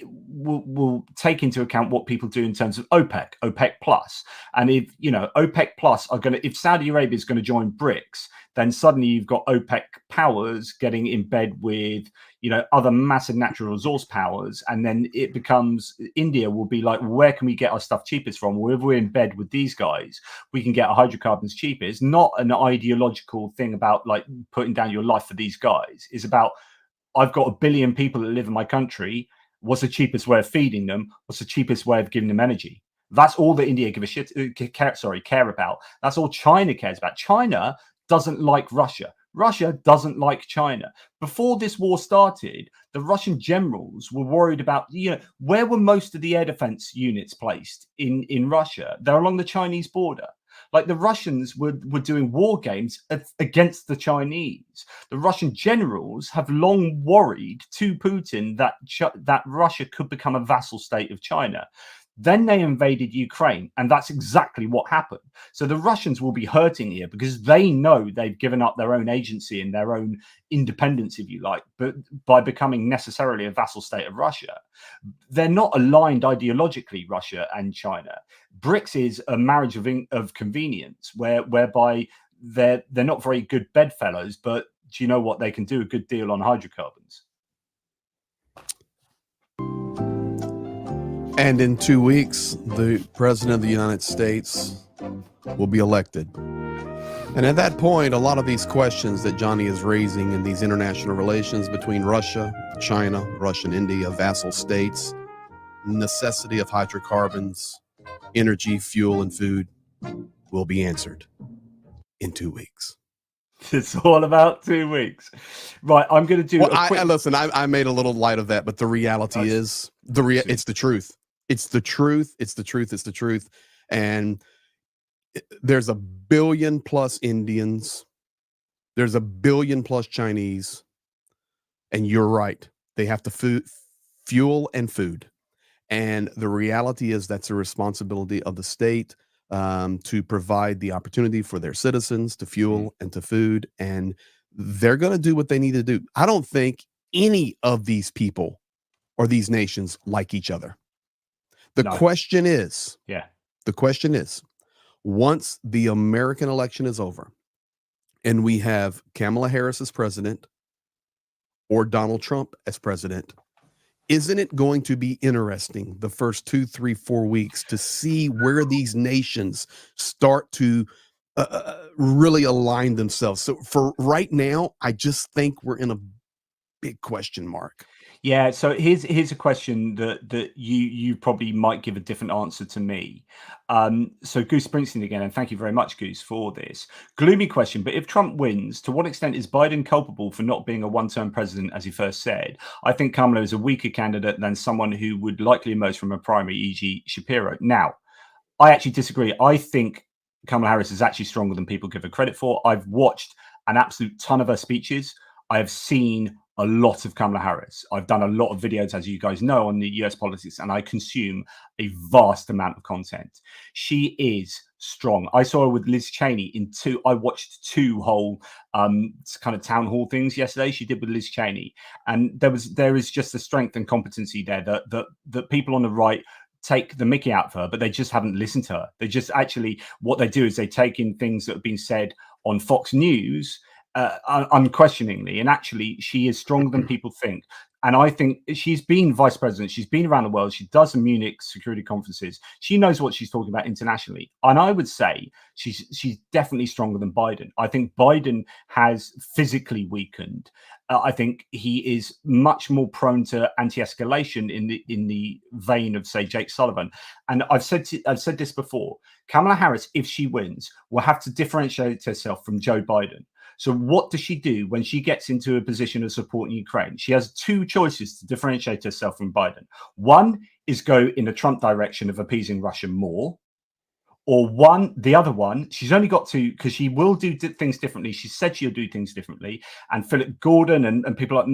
will take into account what people do in terms of OPEC plus. And if, you know, OPEC plus are going to, if Saudi Arabia is going to join BRICS, then suddenly you've got OPEC powers getting in bed with, you know, other massive natural resource powers. And then it becomes, India will be like, where can we get our stuff cheapest from? Well, if we're in bed with these guys, we can get our hydrocarbons cheaper. It's not an ideological thing about like putting down your life for these guys. It's about, I've got 1 billion people that live in my country. What's the cheapest way of feeding them? What's the cheapest way of giving them energy? That's all that India care about. That's all China cares about. China doesn't like Russia. Russia doesn't like China. Before this war started, the Russian generals were worried about, you know, where were most of the air defense units placed in Russia? They're along the Chinese border. Like the Russians were doing war games against the Chinese. The Russian generals have long worried to Putin that Russia could become a vassal state of China. Then they invaded Ukraine, and that's exactly what happened. So the Russians will be hurting here because they know they've given up their own agency and their own independence, if you like, but by becoming necessarily a vassal state of Russia. They're not aligned ideologically, Russia and China. BRICS is a marriage of convenience, whereby they're not very good bedfellows, but do you know what? They can do a good deal on hydrocarbons. And in 2 weeks, the president of the United States will be elected. And at that point, a lot of these questions that Johnny is raising in these international relations between Russia, China, Russia and India, vassal states, necessity of hydrocarbons, energy, fuel, and food will be answered in 2 weeks. It's all about 2 weeks. Right, I'm going to do a quick... Listen, I made a little light of that, but the reality is, it's the truth. It's the truth. It's the truth. It's the truth. And there's 1 billion plus Indians. There's 1 billion plus Chinese. And you're right. They have to fuel and food. And the reality is that's a responsibility of the state, to provide the opportunity for their citizens to fuel and to food. And they're going to do what they need to do. I don't think any of these people or these nations like each other. The No. question is, Yeah. the question is, once the American election is over and we have Kamala Harris as president or Donald Trump as president, isn't it going to be interesting the first 2, 3, 4 weeks to see where these nations start to really align themselves? So for right now, I just think we're in a big question mark. Yeah, so here's a question that you probably might give a different answer to me. So Goose Springsteen again, and thank you very much, Goose, for this gloomy question. But if Trump wins, to what extent is Biden culpable for not being a one-term president, as he first said? I think Kamala is a weaker candidate than someone who would likely emerge from a primary, e.g., Shapiro. Now, I actually disagree. I think Kamala Harris is actually stronger than people give her credit for. I've watched an absolute ton of her speeches. I have seen a lot of Kamala Harris. I've done a lot of videos, as you guys know, on the US politics, and I consume a vast amount of content. She is strong. I saw her with Liz Cheney I watched 2 whole kind of town hall things yesterday she did with Liz Cheney. And there is just the strength and competency there that people on the right take the mickey out of her, but they just haven't listened to her. They just actually, what they do is they take in things that have been said on Fox News unquestioningly, and actually she is stronger than people think. And I think she's been vice president. She's been around the world. She does the Munich security conferences. She knows what she's talking about internationally. And I would say she's definitely stronger than Biden. I think Biden has physically weakened. I think he is much more prone to anti-escalation in the vein of, say, Jake Sullivan. And I've said this before. Kamala Harris, if she wins, will have to differentiate herself from Joe Biden. So what does she do when she gets into a position of supporting Ukraine? She has 2 choices to differentiate herself from Biden. One is go in the Trump direction of appeasing Russia more, or the other one, she's only got 2, because she will do things differently. She said she'll do things differently. And Philip Gordon and people like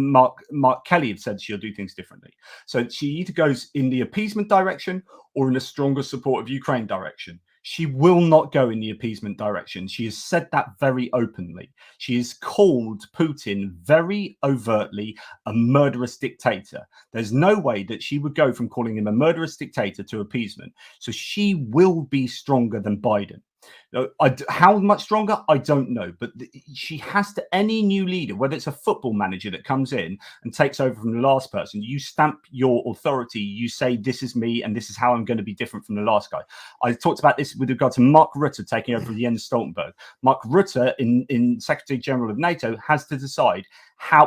Mark Kelly have said she'll do things differently. So she either goes in the appeasement direction or in a stronger support of Ukraine direction. She will not go in the appeasement direction. She has said that very openly. She has called Putin very overtly a murderous dictator. There's no way that she would go from calling him a murderous dictator to appeasement. So she will be stronger than Biden. How much stronger? I don't know. But she has to, any new leader, whether it's a football manager that comes in and takes over from the last person, you stamp your authority. You say, this is me and this is how I'm going to be different from the last guy. I talked about this with regard to Mark Rutte taking over from Jens Stoltenberg. Mark Rutte, in Secretary General of NATO, has to decide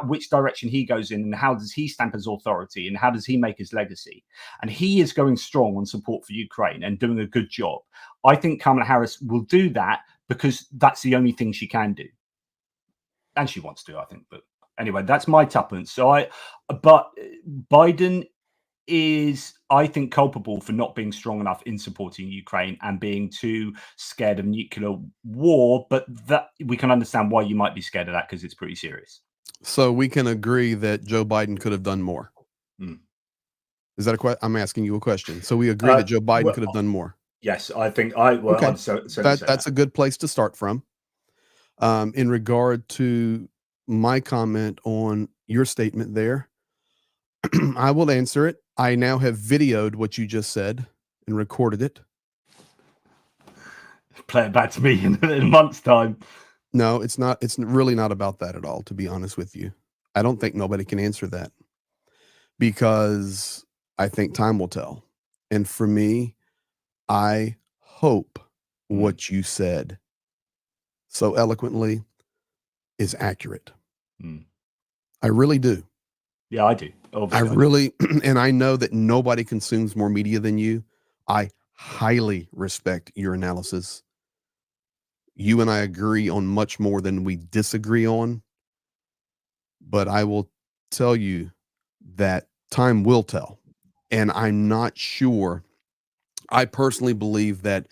which direction he goes in and how does he stamp his authority and how does he make his legacy. And he is going strong on support for Ukraine and doing a good job. I think Kamala Harris will do that because that's the only thing she can do. And she wants to, I think. But anyway, that's my tuppence. But Biden is, I think, culpable for not being strong enough in supporting Ukraine and being too scared of nuclear war. But that we can understand why you might be scared of that, because it's pretty serious. So we can agree that Joe Biden could have done more. Is that a question? I'm asking you a question. So we agree that Joe Biden could have done more. Yes, I think okay. That's a good place to start from. In regard to my comment on your statement there, I will answer it. I now have videoed what you just said and recorded it. Play it back to me in a month's time. No, it's not. It's really not about that at all, to be honest with you. I don't think nobody can answer that, because I think time will tell. And for me, I hope what you said so eloquently is accurate. I really do. Yeah, I do. Obviously. I really, and I know that nobody consumes more media than you. I highly respect your analysis. You and I agree on much more than we disagree on. But I will tell you that time will tell. And I'm not sure. I personally believe that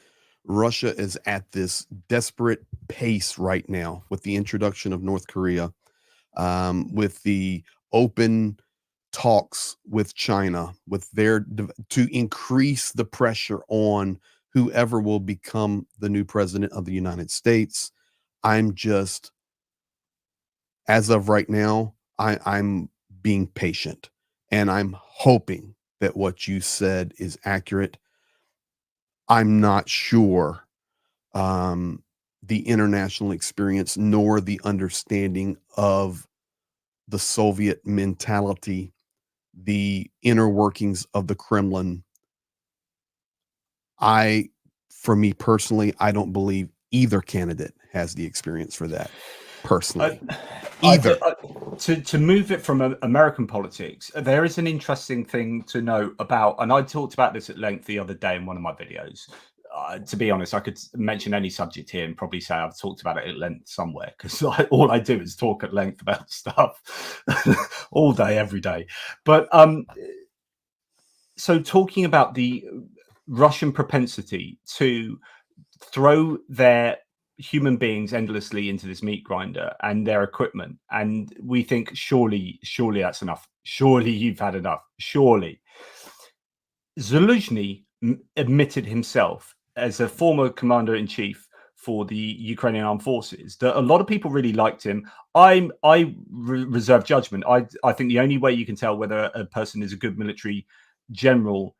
Russia is at this desperate pace right now with the introduction of North Korea, with the open talks with China, with to increase the pressure on whoever will become the new president of the United States. I'm just, as of right now, I'm being patient, and I'm hoping that what you said is accurate. I'm not sure the international experience nor the understanding of the Soviet mentality, the inner workings of the Kremlin. For me personally, I don't believe either candidate has the experience for that. Personally, either. To move it from American politics, there is an interesting thing to note about, and I talked about this at length the other day in one of my videos. To be honest, I could mention any subject here and probably say I've talked about it at length somewhere, because all I do is talk at length about stuff all day, every day. But so talking about the Russian propensity to throw their human beings endlessly into this meat grinder and their equipment, and we think surely that's enough, surely you've had enough, surely. Zaluzhny admitted himself, as a former commander-in-chief for the Ukrainian armed forces, that a lot of people really liked him. I reserve judgment. I think the only way you can tell whether a person is a good military general,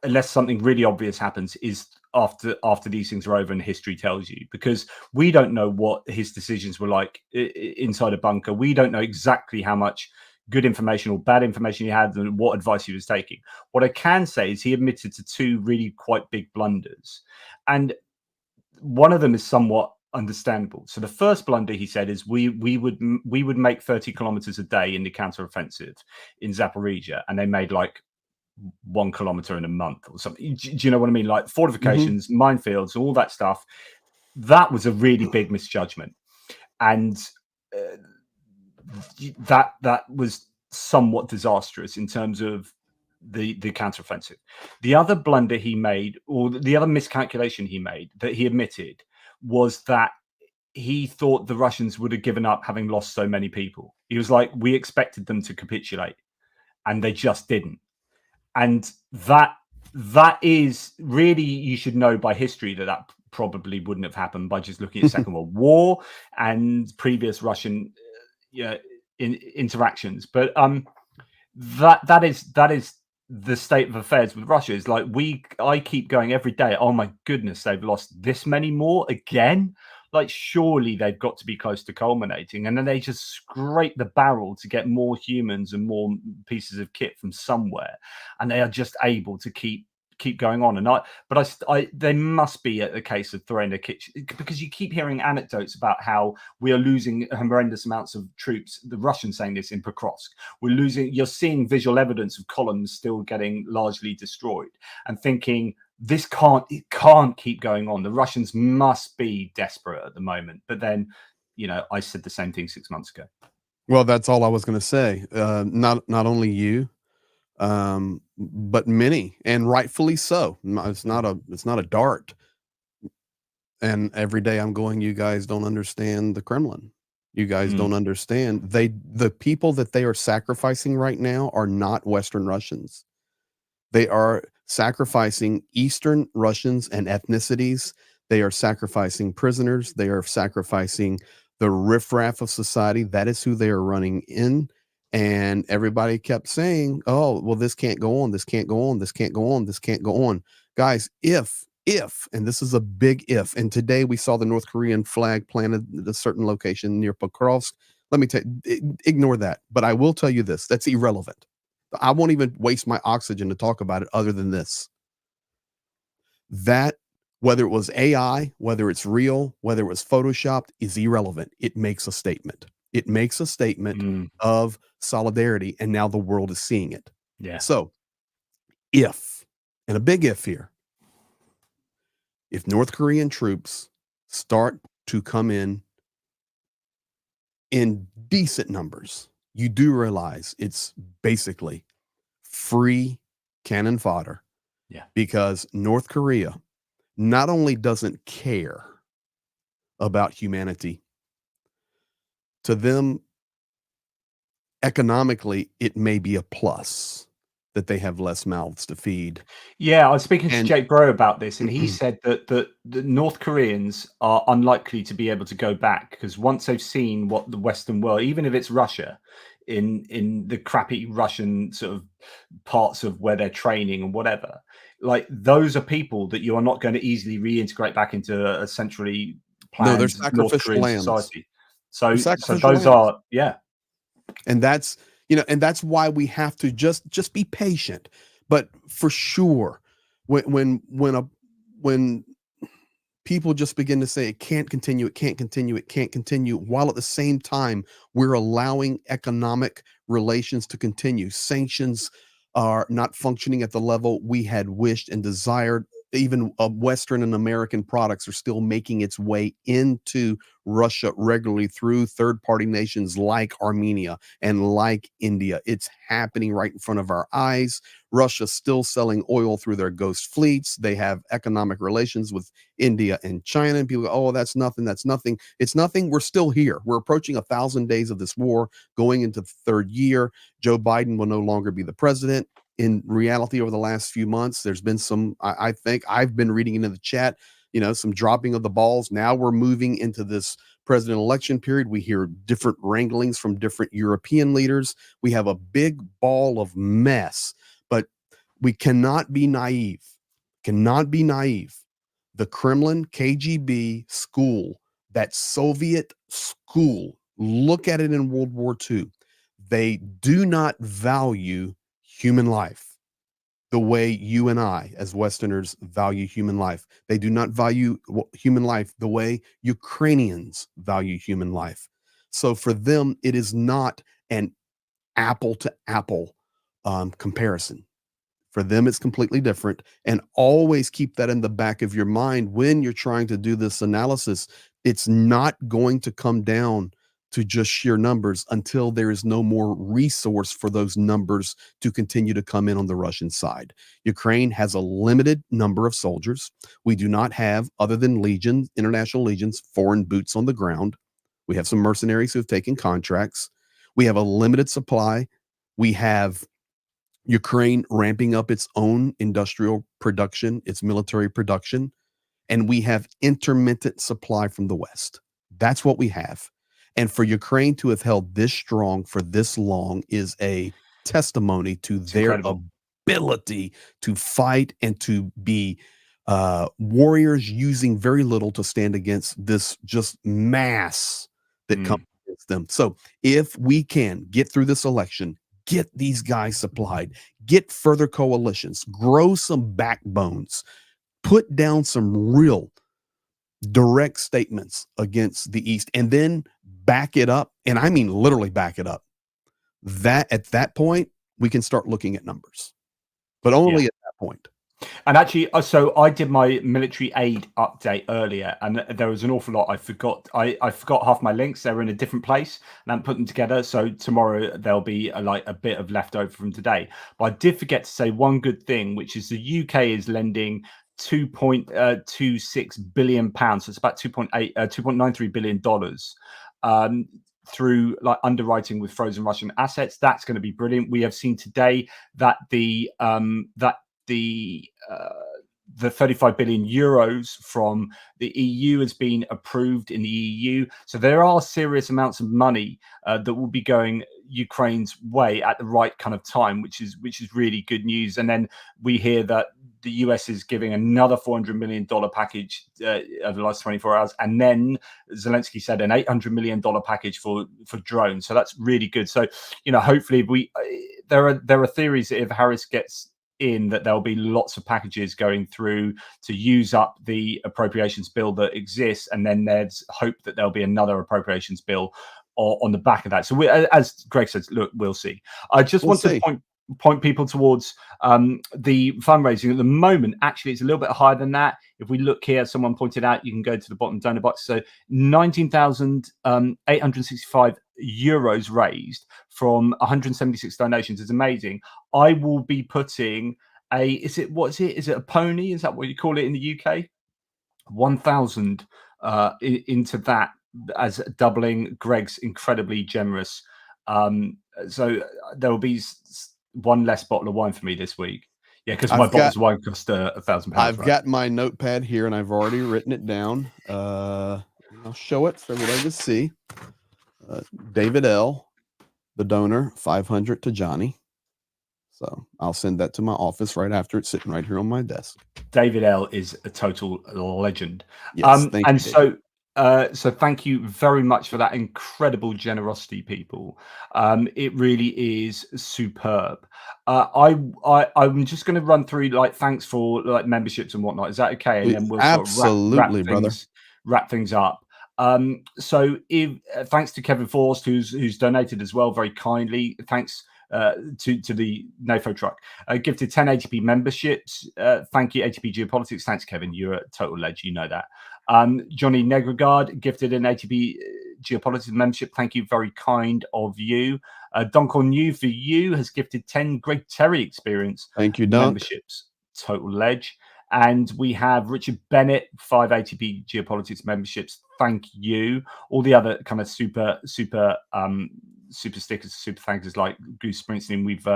unless something really obvious happens, is after these things are over and history tells you, because we don't know what his decisions were like inside a bunker. We don't know exactly how much good information or bad information he had and what advice he was taking. What I can say is he admitted to two really quite big blunders, and one of them is somewhat understandable. So the first blunder, he said, is we would make 30 kilometers a day in the counteroffensive in Zaporizhia, and they made like 1 kilometer in a month or something. Do you know what I mean? Like fortifications, minefields, all that stuff. That was a really big misjudgment, and that was somewhat disastrous in terms of the counteroffensive. The other blunder he made, or the other miscalculation he made, that he admitted, was that he thought the Russians would have given up, having lost so many people. He was like, we expected them to capitulate, and they just didn't. And that is really, you should know by history that probably wouldn't have happened, by just looking at Second World War and previous Russian interactions. But that is the state of affairs with Russia. Is like, I keep going every day, oh my goodness, they've lost this many more again. Like, surely they've got to be close to culminating, and then they just scrape the barrel to get more humans and more pieces of kit from somewhere, and they are just able to keep going on. And they must be a case of throwing the kitchen, because you keep hearing anecdotes about how we are losing horrendous amounts of troops. The Russians saying this in Pokrovsk, you're seeing visual evidence of columns still getting largely destroyed, and thinking, it can't keep going on. The Russians must be desperate at the moment. But then, I said the same thing 6 months ago. Well, that's all I was going to say. Not only you, but many, and rightfully so. It's not a dart. And every day I'm going, you guys don't understand the Kremlin. You guys don't understand. The people that they are sacrificing right now are not Western Russians. They are sacrificing Eastern Russians and ethnicities. They are sacrificing prisoners. They are sacrificing the riffraff of society. That is who they are running in. And everybody kept saying, oh, well, this can't go on. This can't go on. This can't go on. This can't go on. Guys, if, and this is a big if, and today we saw the North Korean flag planted at a certain location near Pokrovsk. Let me tell you, ignore that. But I will tell you this, that's irrelevant. I won't even waste my oxygen to talk about it other than this. That, whether it was AI, whether it's real, whether it was photoshopped, is irrelevant. It makes a statement. It makes a statement of solidarity, and now the world is seeing it. Yeah. So if, and a big if here, if North Korean troops start to come in decent numbers, you do realize it's basically free cannon fodder. Yeah. Because North Korea not only doesn't care about humanity, to them, economically, it may be a plus. that they have less mouths to feed. Yeah, I was speaking to And Jake Bro about this, and he said that the North Koreans are unlikely to be able to go back because once they've seen what the Western world, even if it's Russia, in the crappy Russian sort of parts of where they're training and whatever, like those are people that you are not going to easily reintegrate back into a centrally no, they're planned North sacrificial Korean lambs. society. They're So sacrificial those lambs. are, yeah. And that's, and that's why we have to just be patient. But for sure, when people just begin to say it can't continue, it can't continue, it can't continue, while at the same time we're allowing economic relations to continue. Sanctions are not functioning at the level we had wished and desired. Even Western and American products are still making its way into Russia regularly through third-party nations like Armenia and like India. It's happening right in front of our eyes. Russia's still selling oil through their ghost fleets. They have economic relations with India and China. And people go, oh, that's nothing. That's nothing. It's nothing. We're still here. We're approaching 1,000 days of this war, going into the third year. Joe Biden will no longer be the president. In reality, over the last few months, there's been some, I think I've been reading into the chat, some dropping of the balls. Now we're moving into this president election period. We hear different wranglings from different European leaders. We have a big ball of mess, but we cannot be naive. Cannot be naive. The Kremlin, KGB school, that Soviet school, look at it in World War II. They do not value human life the way you and I, as Westerners, value human life. They do not value human life the way Ukrainians value human life. So for them, it is not an apple to apple comparison. For them, it's completely different. And always keep that in the back of your mind when you're trying to do this analysis. It's not going to come down to just sheer numbers until there is no more resource for those numbers to continue to come in on the Russian side. Ukraine has a limited number of soldiers. We do not have, other than legions, international legions, foreign boots on the ground. We have some mercenaries who have taken contracts. We have a limited supply. We have Ukraine ramping up its own industrial production, its military production, and we have intermittent supply from the West. That's what we have. And for Ukraine to have held this strong for this long is a testimony to their Incredible. ability to fight and to be warriors using very little to stand against this just mass that comes against them. So if we can get through this election, get these guys supplied, get further coalitions, grow some backbones, put down some real direct statements against the East, and then back it up. And I mean, literally back it up. That at that point, we can start looking at numbers, but only at that point. And actually, so I did my military aid update earlier, and there was an awful lot I forgot. I forgot half my links. They were in a different place, and I put them together. So tomorrow there'll be a bit of leftover from today. But I did forget to say one good thing, which is the UK is lending 2.26 billion pounds. So it's about 2.93 billion dollars. Through underwriting with frozen Russian assets. That's going to be brilliant. We have seen today that the 35 billion euros from the EU has been approved in the EU. So there are serious amounts of money that will be going Ukraine's way at the right kind of time, which is really good news. And then we hear that the US is giving another $400 million package over the last 24 hours. And then Zelensky said an $800 million package for drones. So that's really good. So, hopefully there are theories that if Harris gets in, that there'll be lots of packages going through to use up the appropriations bill that exists. And then there's hope that there'll be another appropriations bill on the back of that. So as Greg says, look, we'll see. I just want to point people towards the fundraising at the moment. Actually, it's a little bit higher than that. If we look here, someone pointed out, you can go to the bottom donor box. So 19,865 euros raised from 176 donations is amazing. I will be putting is it a pony? Is that what you call it in the UK? 1,000 into that, as doubling Greg's incredibly generous. So there will be one less bottle of wine for me this week. Yeah, because my I've got- bottles of wine cost £1,000. I've right? got my notepad here, and I've already written it down. I'll show it so everybody can see. David L., the donor, 500 to Johnny. So I'll send that to my office right after. It's sitting right here on my desk. David L. is a total legend. Yes, thank and you, David. so thank you very much for that incredible generosity, people. It really is superb. I'm just going to run through like thanks for like memberships and whatnot. Is that okay? And then we'll sort of Absolutely, brother. wrap things up. So thanks to Kevin Forst, who's donated as well very kindly. Thanks to the NAFO truck. Gifted 10 ATP memberships. Thank you, ATP Geopolitics. Thanks, Kevin. You're a total ledge. You know that. Johnny Negregard gifted an ATP Geopolitics membership. Thank you. Very kind of you. Donkon New for you has gifted 10 Greg Terry experience. Thank you, Dunk. Memberships. Total ledge. And we have Richard Bennett, 5 ATP Geopolitics memberships. Thank you. All the other kind of super stickers, super thanks like Goose Springsteen, we've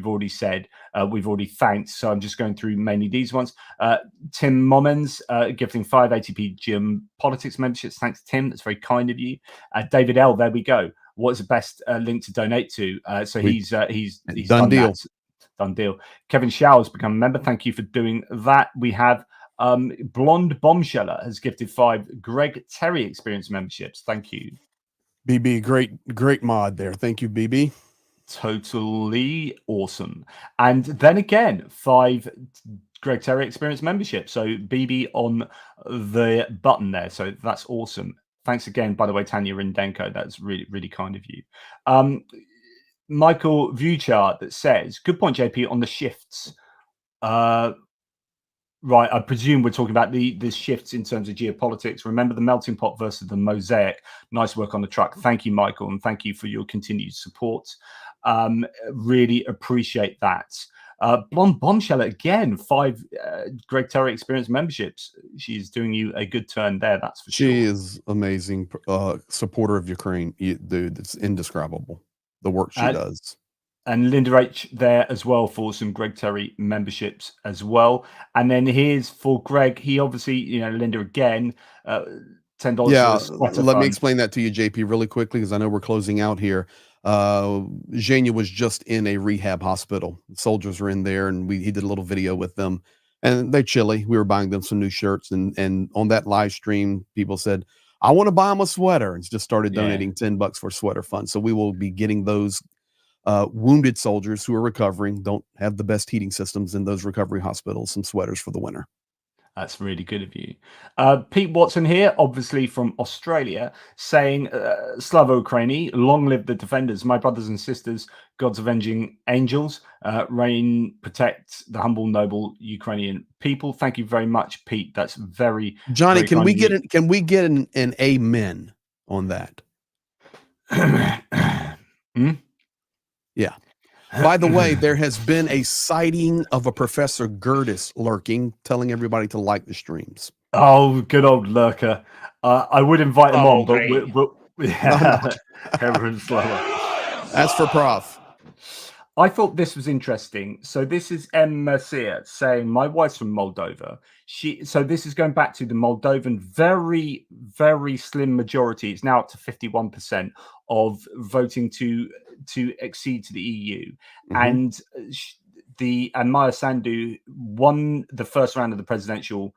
already said, we've already thanked. So I'm just going through mainly these ones. Tim Mommons gifting 5 ATP Geopolitics memberships. Thanks, Tim. That's very kind of you. David L. There we go. What's the best link to donate to? So he's done deal. That. Done deal. Kevin Shaw has become a member. Thank you for doing that. We have Blonde Bombsheller has gifted 5 Greg Terry experience memberships. Thank you. BB, great mod there. Thank you, BB. Totally awesome. And then again, 5 Greg Terry experience memberships. So BB on the button there. So that's awesome. Thanks again, by the way, Tanya Rindenko. That's really, really kind of you. Michael Viewchart that says, good point, JP, on the shifts. Right, I presume we're talking about the shifts in terms of geopolitics. Remember the melting pot versus the mosaic. Nice work on the truck. Thank you, Michael, and thank you for your continued support. Really appreciate that. Blonde Bombshell again, 5 Greg Terry experience memberships. She's doing you a good turn there, that's for sure. She is amazing supporter of Ukraine. Dude, it's indescribable, the work she does. And Linda H there as well for some Greg Terry memberships as well. And then here's for Greg. He obviously, Linda again, $10. Yeah, let me explain that to you, JP, really quickly, because I know we're closing out here. Zhenya was just in a rehab hospital. Soldiers were in there, and he did a little video with them. And they're chilly. We were buying them some new shirts. And on that live stream, people said, I want to buy them a sweater, and just started donating $10 for sweater fund. So we will be getting those wounded soldiers who are recovering, don't have the best heating systems in those recovery hospitals, some sweaters for the winter. That's really good of you. Pete Watson here, obviously from Australia, saying, Slava Ukraini, long live the defenders, my brothers and sisters, God's avenging angels, reign, protect the humble, noble Ukrainian people. Thank you very much, Pete. That's very, Johnny, very can we get an amen on that? Yeah. By the way, there has been a sighting of a Professor Gertis lurking, telling everybody to like the streams. Oh, good old lurker. I would invite him on, but everyone's slower. That's for Prof. I thought this was interesting. So this is M. Mercia saying, my wife's from Moldova. So this is going back to the Moldovan very, very slim majority. It's now up to 51% of voting to accede to the EU. And Maya Sandu won the first round of the presidential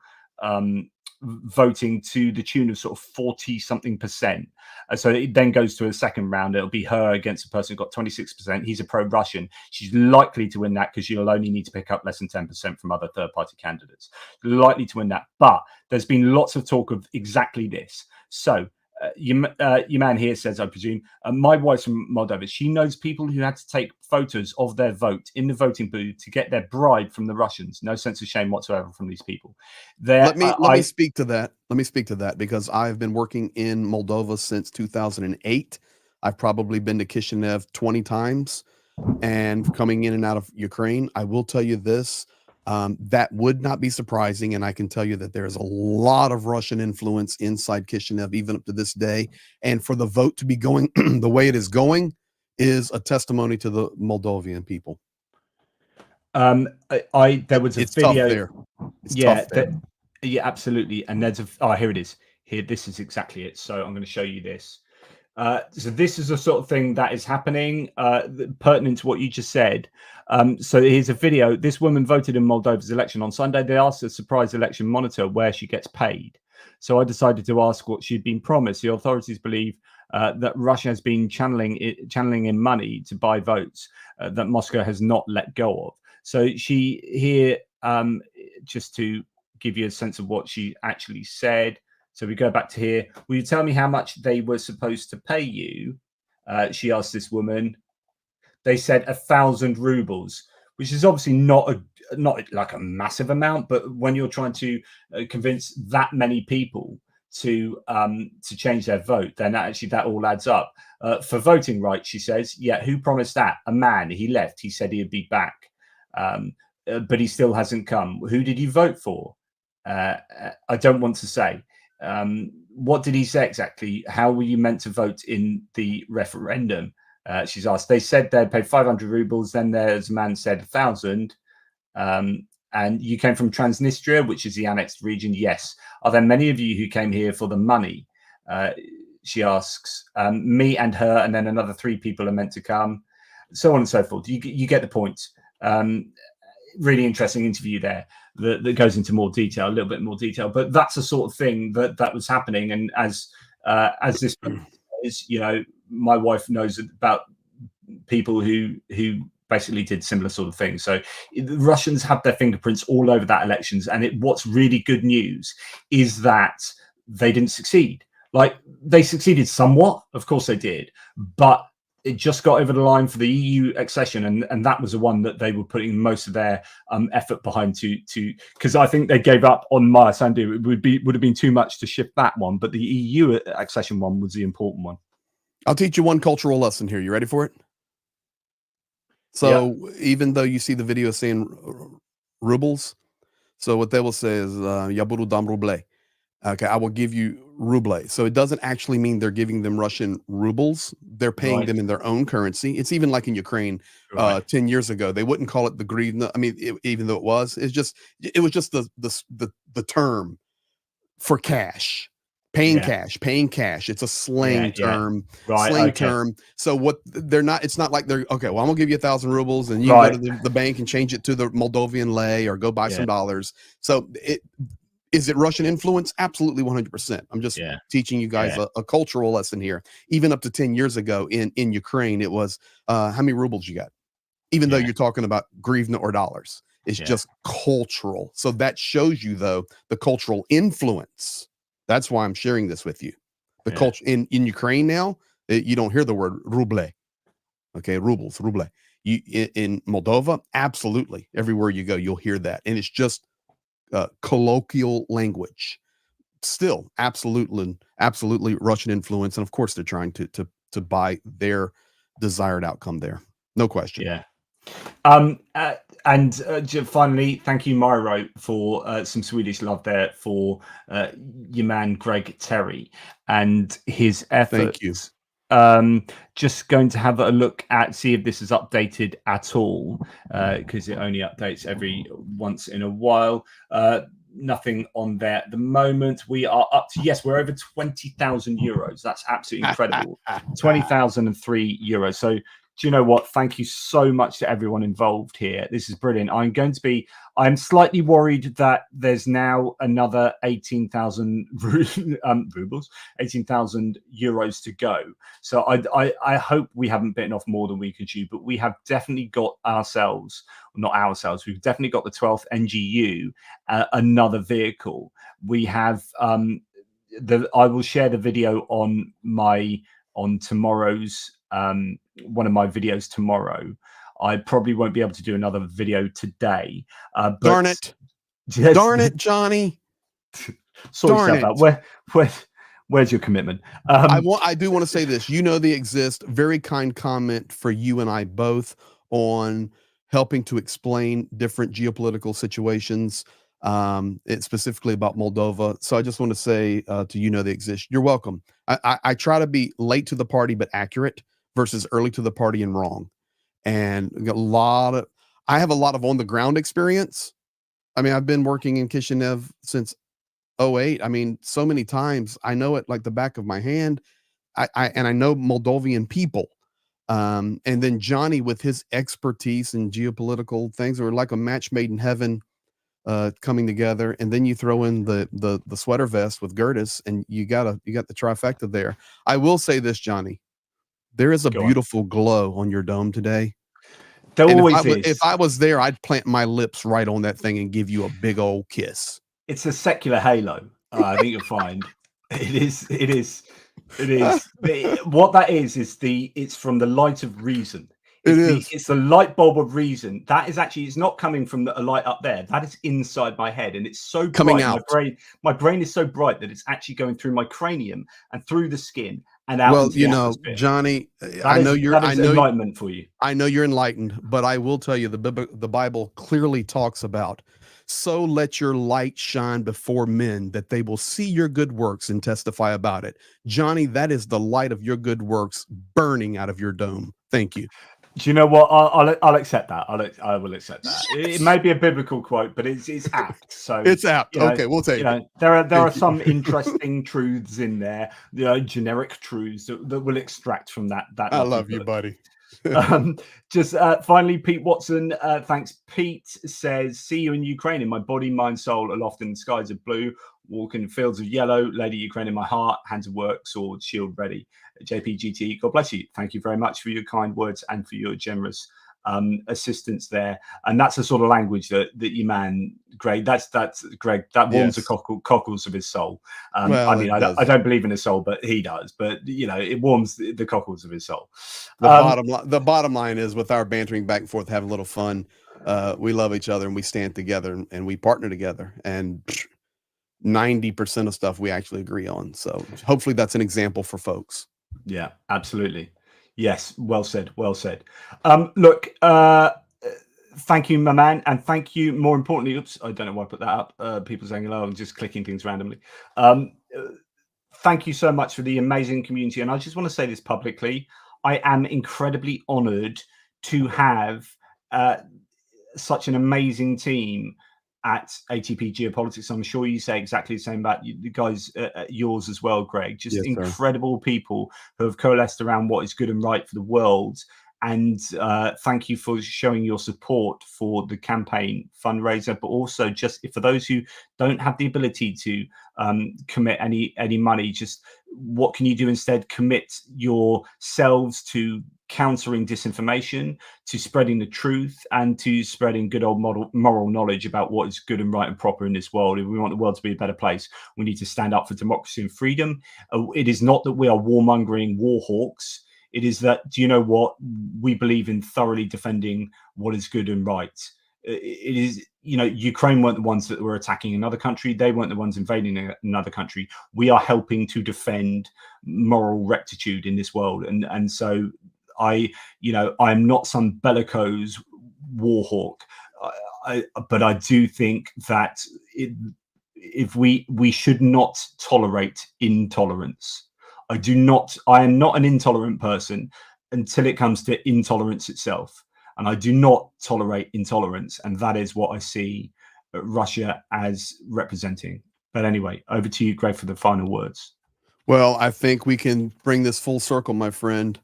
voting to the tune of sort of 40-something%. So it then goes to a second round. It'll be her against a person who got 26%. He's a pro-Russian. She's likely to win that because she'll only need to pick up less than 10% from other third-party candidates. Likely to win that. But there's been lots of talk of exactly this. So your man here says, I presume, my wife's from Moldova. She knows people who had to take photos of their vote in the voting booth to get their bribe from the Russians. No sense of shame whatsoever from these people. Let me speak to that. Let me speak to that because I've been working in Moldova since 2008. I've probably been to Kishinev 20 times and coming in and out of Ukraine. I will tell you this. That would not be surprising, and I can tell you that there is a lot of Russian influence inside Kishinev, even up to this day. And for the vote to be going the way it is going is a testimony to the Moldovan people. There was a It's tough video. there. It's Yeah, tough there. yeah, absolutely. And there's here it is. Here, this is exactly it. So I'm going to show you this. So this is the sort of thing that is happening, pertinent to what you just said. So here's a video. This woman voted in Moldova's election on Sunday. They asked a surprise election monitor where she gets paid. So I decided to ask what she'd been promised. The authorities believe that Russia has been channeling in money to buy votes that Moscow has not let go of. So she here, just to give you a sense of what she actually said. So we go back to here. Will you tell me how much they were supposed to pay you? She asked this woman. They said 1,000 rubles, which is obviously not like a massive amount, but when you're trying to convince that many people to change their vote, then actually that all adds up. For voting rights, she says, yeah, who promised that? A man. He left. He said he'd be back, but he still hasn't come. Who did you vote for? I don't want to say. What did he say exactly? How were you meant to vote in the referendum? She's asked. They said they'd pay 500 rubles. Then there's a man said 1,000. And you came from Transnistria, which is the annexed region. Yes. Are there many of you who came here for the money? She asks. Me and her, and then another 3 people are meant to come, so on and so forth. You get the point. Really interesting interview there that goes into more detail, a little bit more detail. But that's the sort of thing that was happening. And as this is, you know, my wife knows about people who basically did similar sort of things. So the Russians have their fingerprints all over that elections. And what's really good news is that they didn't succeed. Like, they succeeded somewhat, of course they did, but it just got over the line for the EU accession, and that was the one that they were putting most of their effort behind to because I think they gave up on Maya Sandu. It would have been too much to shift that one, but the EU accession one was the important one. I'll teach you one cultural lesson here. You ready for it? So even though you see the video saying rubles, so what they will say is "Я буду дам рублей." Okay, I will give you ruble. So it doesn't actually mean they're giving them Russian rubles. They're paying them in their own currency. It's even like in Ukraine 10 years ago. They wouldn't call it the grivna. I mean, even though it was just the term for cash. Paying cash. It's a slang term. Term. So what they're not, it's not like they're okay. Well, I'm gonna give you 1,000 rubles, and you go to the bank and change it to the Moldovan lei or go buy some dollars. So is it Russian influence? Absolutely, 100%. I'm just teaching you guys a cultural lesson here. Even up to 10 years ago in Ukraine, it was how many rubles you got? Even though you're talking about hryvnia or dollars, it's just cultural. So that shows you, though, the cultural influence. That's why I'm sharing this with you. The culture in Ukraine now, you don't hear the word ruble. Okay, rubles, ruble. In Moldova, absolutely. Everywhere you go, you'll hear that, and it's just colloquial language. Still absolutely Russian influence, and of course they're trying to buy their desired outcome there, no question. And finally, thank you, Myro, for some Swedish love there for your man Greg Terry and his efforts. Thank you. Just going to have a look at, see if this is updated at all, because it only updates every once in a while. Nothing on there at the moment. We are up to, yes, we're over 20,000 euros. That's absolutely incredible. 20,003 euros. So do you know what? Thank you so much to everyone involved here. This is brilliant. I'm slightly worried that there's now another 18,000 rubles, 18,000 euros to go. So I hope we haven't bitten off more than we can chew, but we have definitely got ourselves, not ourselves, we've definitely got the 12th NGU, another vehicle. We have, I will share the video on tomorrow's, one of my videos tomorrow. I probably won't be able to do another video today. But darn it. Darn it, Johnny. Sort yourself out. Where's your commitment? I do want to say this. You know they exist. Very kind comment for you and I both on helping to explain different geopolitical situations. It's specifically about Moldova. So I just want to say to you know they exist. You're welcome. I try to be late to the party but accurate versus early to the party and wrong. And a lot of I have a lot of on the ground experience. I mean, I've been working in Kishinev since '08. I mean, so many times I know it like the back of my hand. I know Moldovan people. And then Johnny with his expertise in geopolitical things are like a match made in heaven, coming together. And then you throw in the sweater vest with Gertis, and you got the trifecta there. I will say this, Johnny, there is a Go on. beautiful glow on your dome today. There And always is. if I was there, I'd plant my lips right on that thing and give you a big old kiss. It's a secular halo. I think you'll find it is. What that is it's from the light of reason. It's the light bulb of reason. That is actually, it's not coming from a light up there. That is inside my head, and it's so coming bright. out. My brain is so bright that it's actually going through my cranium and through the skin and out. Well, into the you know, atmosphere. Johnny, I know enlightenment for you. I know you're enlightened, but I will tell you the Bible clearly talks about, so let your light shine before men that they will see your good works and testify about it. Johnny, that is the light of your good works burning out of your dome. Thank you. Do you know what? I'll accept that. I will accept that. It may be a biblical quote, but it's apt. So it's apt. You know, okay, we'll take it. There are some interesting truths in there, generic truths that will extract from that. I love you, buddy. Just finally, Pete Watson, thanks. Pete says, see you in Ukraine, in my body, mind, soul, aloft in the skies of blue, walking fields of yellow, Lady Ukraine in my heart, hands of work, sword, shield ready. JPGT, God bless you. Thank you very much for your kind words and for your generous assistance there. And that's the sort of language that you man, Greg, that's Greg, that warms the cockles of his soul. Well, I mean, I don't believe in his soul, but he does. But it warms the cockles of his soul. The bottom line is, with our bantering back and forth, having a little fun, we love each other and we stand together and we partner together, and 90% of stuff we actually agree on. So hopefully that's an example for folks. Yeah, absolutely. Yes, well said. Well said. Look, thank you, my man, and thank you. More importantly, oops, I don't know why I put that up. People saying hello and just clicking things randomly. Thank you so much for the amazing community, and I just want to say this publicly. I am incredibly honoured to have such an amazing team at ATP Geopolitics. I'm sure you say exactly the same about the guys yours as well, Greg. Just incredible people who have coalesced around what is good and right for the world. And thank you for showing your support for the campaign fundraiser, but also just for those who don't have the ability to commit any money, just what can you do instead? Commit yourselves to countering disinformation, to spreading the truth, and to spreading good old moral knowledge about what is good and right and proper in this world. If we want the world to be a better place, we need to stand up for democracy and freedom. It is not that we are warmongering war hawks. It is that, do you know what? We believe in thoroughly defending what is good and right. It is, Ukraine weren't the ones that were attacking another country. They weren't the ones invading another country. We are helping to defend moral rectitude in this world. And so I'm not some bellicose war hawk, but I do think that if we should not tolerate intolerance. I am not an intolerant person until it comes to intolerance itself. And I do not tolerate intolerance. And that is what I see Russia as representing. But anyway, over to you, Greg, for the final words. Well, I think we can bring this full circle, my friend.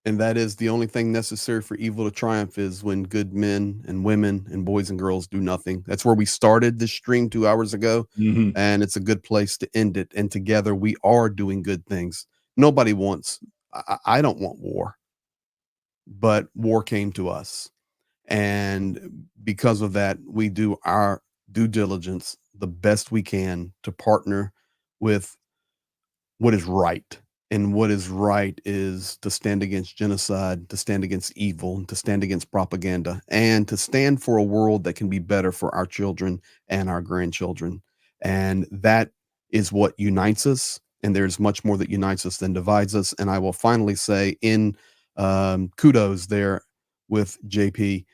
And that is, the only thing necessary for evil to triumph is when good men and women and boys and girls do nothing. That's where we started this stream 2 hours ago. Mm-hmm. And it's a good place to end it. And together we are doing good things. Nobody wants, I don't want war, but war came to us. And because of that, we do our due diligence the best we can to partner with what is right. And what is right is to stand against genocide, to stand against evil, to stand against propaganda, and to stand for a world that can be better for our children and our grandchildren. And that is what unites us. And there's much more that unites us than divides us. And I will finally say, in kudos there with JP,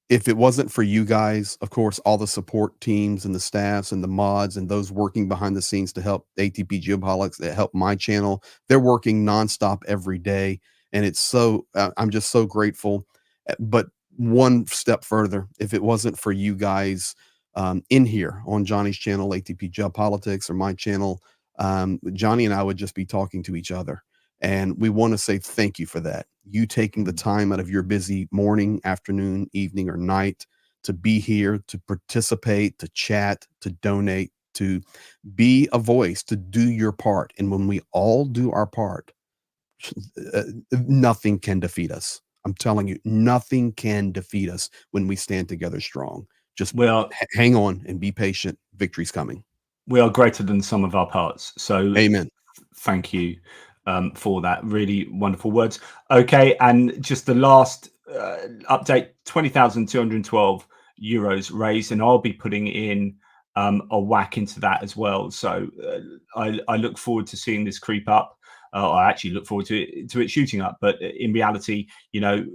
if it wasn't for you guys, of course, all the support teams and the staffs and the mods and those working behind the scenes to help ATP Geopolitics, that help my channel, they're working nonstop every day. And it's so I'm just so grateful. But one step further, if it wasn't for you guys in here on Johnny's channel, ATP Geopolitics, or my channel, Johnny and I would just be talking to each other. And we want to say thank you for that. You taking the time out of your busy morning, afternoon, evening, or night to be here, to participate, to chat, to donate, to be a voice, to do your part. And when we all do our part, nothing can defeat us. I'm telling you, nothing can defeat us when we stand together strong. Just hang on and be patient. Victory's coming. We are greater than some of our parts. So amen. Thank you for that. Really wonderful words. Okay, and just the last update, 20,212 euros raised, and I'll be putting in a whack into that as well. So I look forward to seeing this creep up. I actually look forward to it shooting up, but in reality, you know,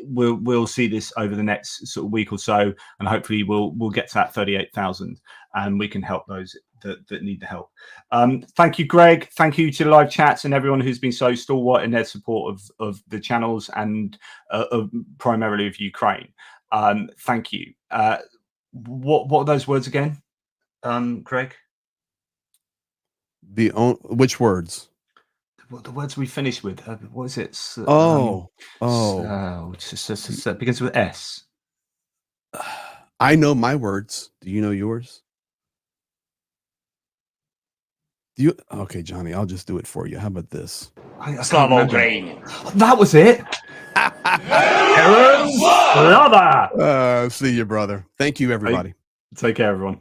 we'll see this over the next sort of week or so, and hopefully we'll get to that 38,000, and we can help those that need the help. Thank you, Greg. Thank you to the live chats and everyone who's been so stalwart in their support of the channels and primarily of Ukraine. Thank you. What are those words again, Greg? Which words? The words we finished with. What is it? It begins with S. I know my words. Do you know yours? Okay, Johnny, I'll just do it for you. How about this? Slava Ukrainian. That was it. See you, brother. Thank you, everybody. Take care, everyone.